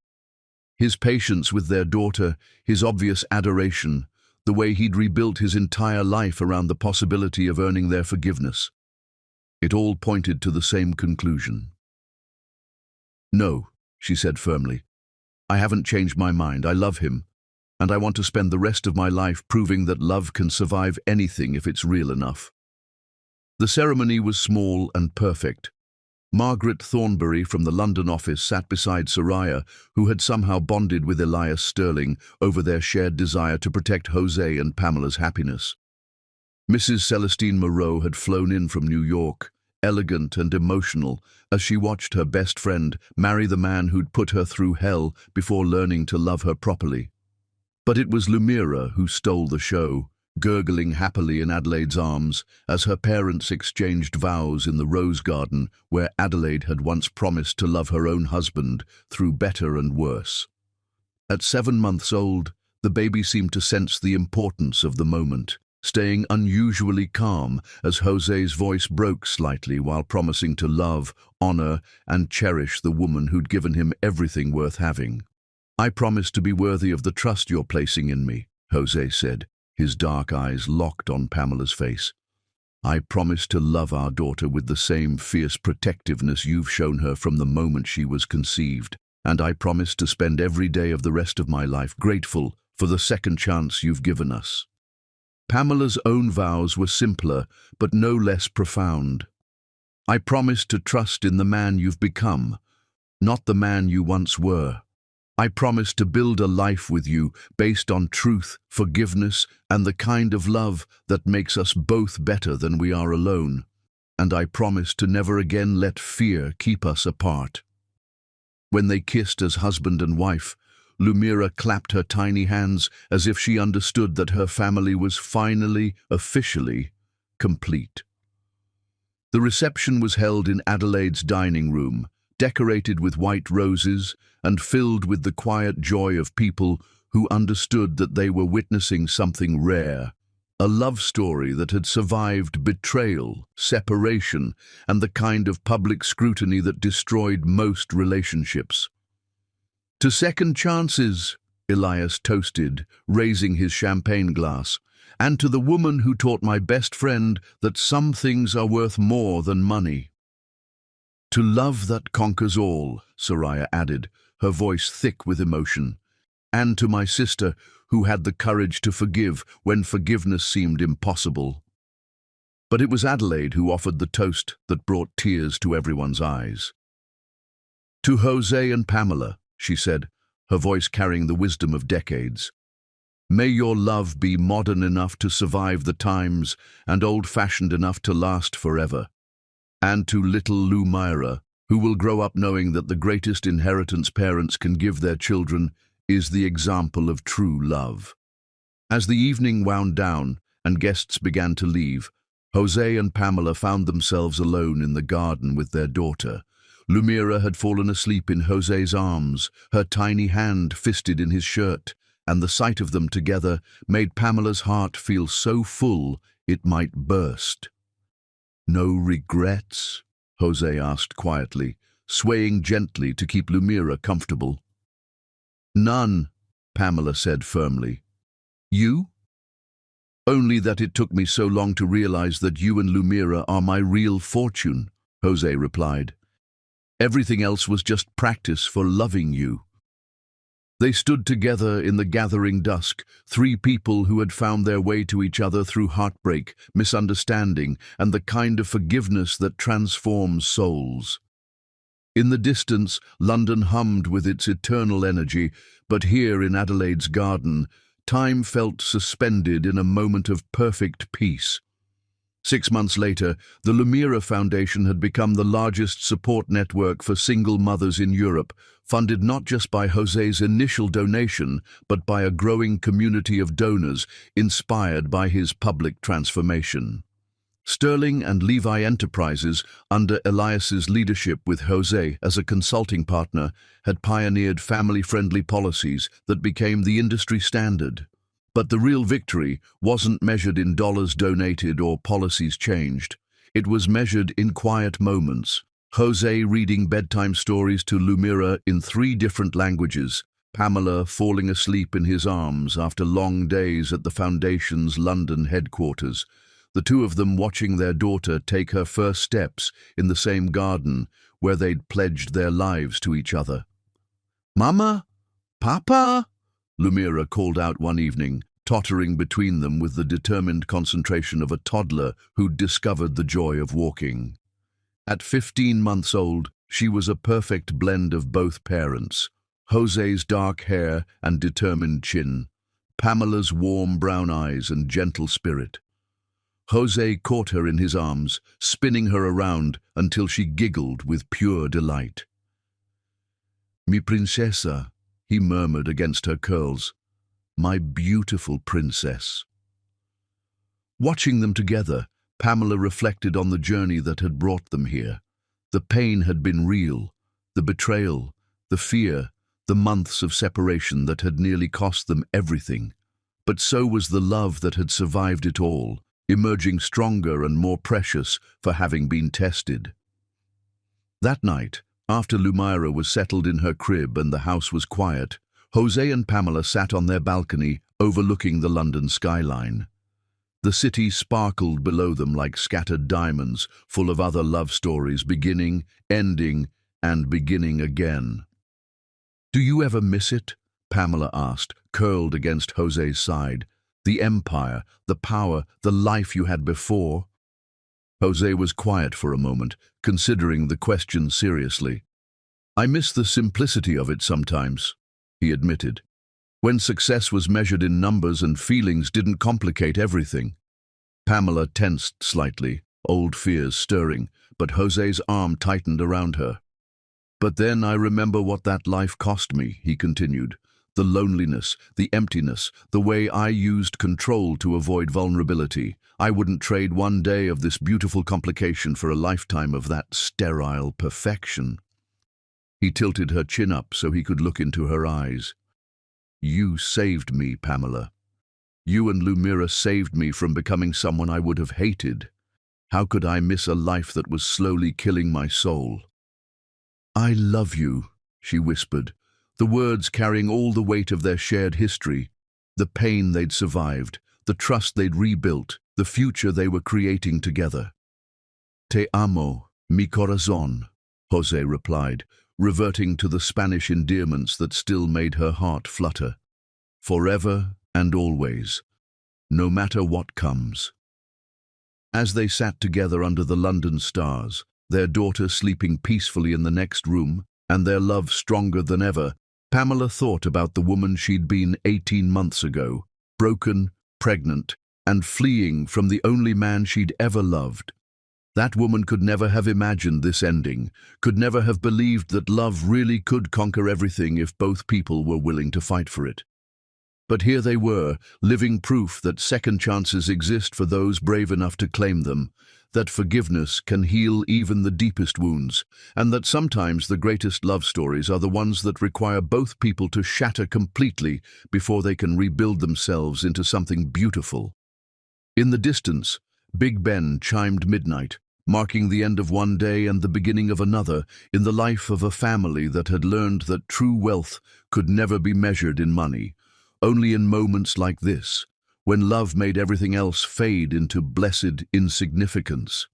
His patience with their daughter, his obvious adoration, the way he'd rebuilt his entire life around the possibility of earning their forgiveness. It all pointed to the same conclusion. "No," she said firmly. "I haven't changed my mind. I love him, and I want to spend the rest of my life proving that love can survive anything if it's real enough." The ceremony was small and perfect. Margaret Thornbury from the London office sat beside Soraya, who had somehow bonded with Elias Sterling over their shared desire to protect Jose and Pamela's happiness. Mrs. Celestine Moreau had flown in from New York, elegant and emotional, as she watched her best friend marry the man who'd put her through hell before learning to love her properly. But it was Lumira who stole the show, gurgling happily in Adelaide's arms as her parents exchanged vows in the rose garden where Adelaide had once promised to love her own husband through better and worse. At 7 months old, the baby seemed to sense the importance of the moment, staying unusually calm as Jose's voice broke slightly while promising to love, honor, and cherish the woman who'd given him everything worth having. "I promise to be worthy of the trust you're placing in me," Jose said, his dark eyes locked on Pamela's face. "I promise to love our daughter with the same fierce protectiveness you've shown her from the moment she was conceived, and I promise to spend every day of the rest of my life grateful for the second chance you've given us." Pamela's own vows were simpler, but no less profound. "I promise to trust in the man you've become, not the man you once were. I promise to build a life with you based on truth, forgiveness, and the kind of love that makes us both better than we are alone. And I promise to never again let fear keep us apart." When they kissed as husband and wife, Lumira clapped her tiny hands as if she understood that her family was finally, officially, complete. The reception was held in Adelaide's dining room, decorated with white roses and filled with the quiet joy of people who understood that they were witnessing something rare, a love story that had survived betrayal, separation, and the kind of public scrutiny that destroyed most relationships. "To second chances," Elias toasted, raising his champagne glass, "and to the woman who taught my best friend that some things are worth more than money." "To love that conquers all," Soraya added, her voice thick with emotion. "And to my sister, who had the courage to forgive when forgiveness seemed impossible." But it was Adelaide who offered the toast that brought tears to everyone's eyes. "To Jose and Pamela," she said, her voice carrying the wisdom of decades. "May your love be modern enough to survive the times and old-fashioned enough to last forever. And to little Lumira, who will grow up knowing that the greatest inheritance parents can give their children is the example of true love." As the evening wound down and guests began to leave, Jose and Pamela found themselves alone in the garden with their daughter. Lumira had fallen asleep in Jose's arms, her tiny hand fisted in his shirt, and the sight of them together made Pamela's heart feel so full it might burst. "No regrets?" Jose asked quietly, swaying gently to keep Lumira comfortable. "None," Pamela said firmly. "You?" "Only that it took me so long to realize that you and Lumira are my real fortune," Jose replied. "Everything else was just practice for loving you." They stood together in the gathering dusk, 3 people who had found their way to each other through heartbreak, misunderstanding, and the kind of forgiveness that transforms souls. In the distance, London hummed with its eternal energy, but here in Adelaide's garden, time felt suspended in a moment of perfect peace. 6 months later, the Lumira Foundation had become the largest support network for single mothers in Europe, funded not just by Jose's initial donation, but by a growing community of donors inspired by his public transformation. Sterling and Levi Enterprises, under Elias's leadership with Jose as a consulting partner, had pioneered family-friendly policies that became the industry standard. But the real victory wasn't measured in dollars donated or policies changed. It was measured in quiet moments. Jose reading bedtime stories to Lumira in 3 different languages, Pamela falling asleep in his arms after long days at the Foundation's London headquarters, the 2 of them watching their daughter take her first steps in the same garden where they'd pledged their lives to each other. "Mama? Papa?" Lumira called out one evening, tottering between them with the determined concentration of a toddler who'd discovered the joy of walking. At 15 months old, she was a perfect blend of both parents, Jose's dark hair and determined chin, Pamela's warm brown eyes and gentle spirit. Jose caught her in his arms, spinning her around until she giggled with pure delight. "Mi princesa," he murmured against her curls. "My beautiful princess." Watching them together, Pamela reflected on the journey that had brought them here. The pain had been real, the betrayal, the fear, the months of separation that had nearly cost them everything. But so was the love that had survived it all, emerging stronger and more precious for having been tested. That night, after Lumaira was settled in her crib and the house was quiet, Jose and Pamela sat on their balcony overlooking the London skyline. The city sparkled below them like scattered diamonds, full of other love stories beginning, ending, and beginning again. "Do you ever miss it?" Pamela asked, curled against Jose's side. "The empire, the power, the life you had before?" Jose was quiet for a moment, considering the question seriously. "I miss the simplicity of it sometimes," he admitted. "When success was measured in numbers and feelings didn't complicate everything." Pamela tensed slightly, old fears stirring, but Jose's arm tightened around her. "But then I remember what that life cost me," he continued. "The loneliness, the emptiness, the way I used control to avoid vulnerability. I wouldn't trade one day of this beautiful complication for a lifetime of that sterile perfection." He tilted her chin up so he could look into her eyes. "You saved me, Pamela. You and Lumaira saved me from becoming someone I would have hated. How could I miss a life that was slowly killing my soul?" "I love you," she whispered, the words carrying all the weight of their shared history, the pain they'd survived, the trust they'd rebuilt, the future they were creating together. "Te amo, mi corazón," Jose replied, reverting to the Spanish endearments that still made her heart flutter. "Forever and always, no matter what comes." As they sat together under the London stars, their daughter sleeping peacefully in the next room, and their love stronger than ever, Pamela thought about the woman she'd been 18 months ago, broken, pregnant, and fleeing from the only man she'd ever loved. That woman could never have imagined this ending, could never have believed that love really could conquer everything if both people were willing to fight for it. But here they were, living proof that second chances exist for those brave enough to claim them, that forgiveness can heal even the deepest wounds, and that sometimes the greatest love stories are the ones that require both people to shatter completely before they can rebuild themselves into something beautiful. In the distance, Big Ben chimed midnight, marking the end of one day and the beginning of another in the life of a family that had learned that true wealth could never be measured in money, only in moments like this, when love made everything else fade into blessed insignificance.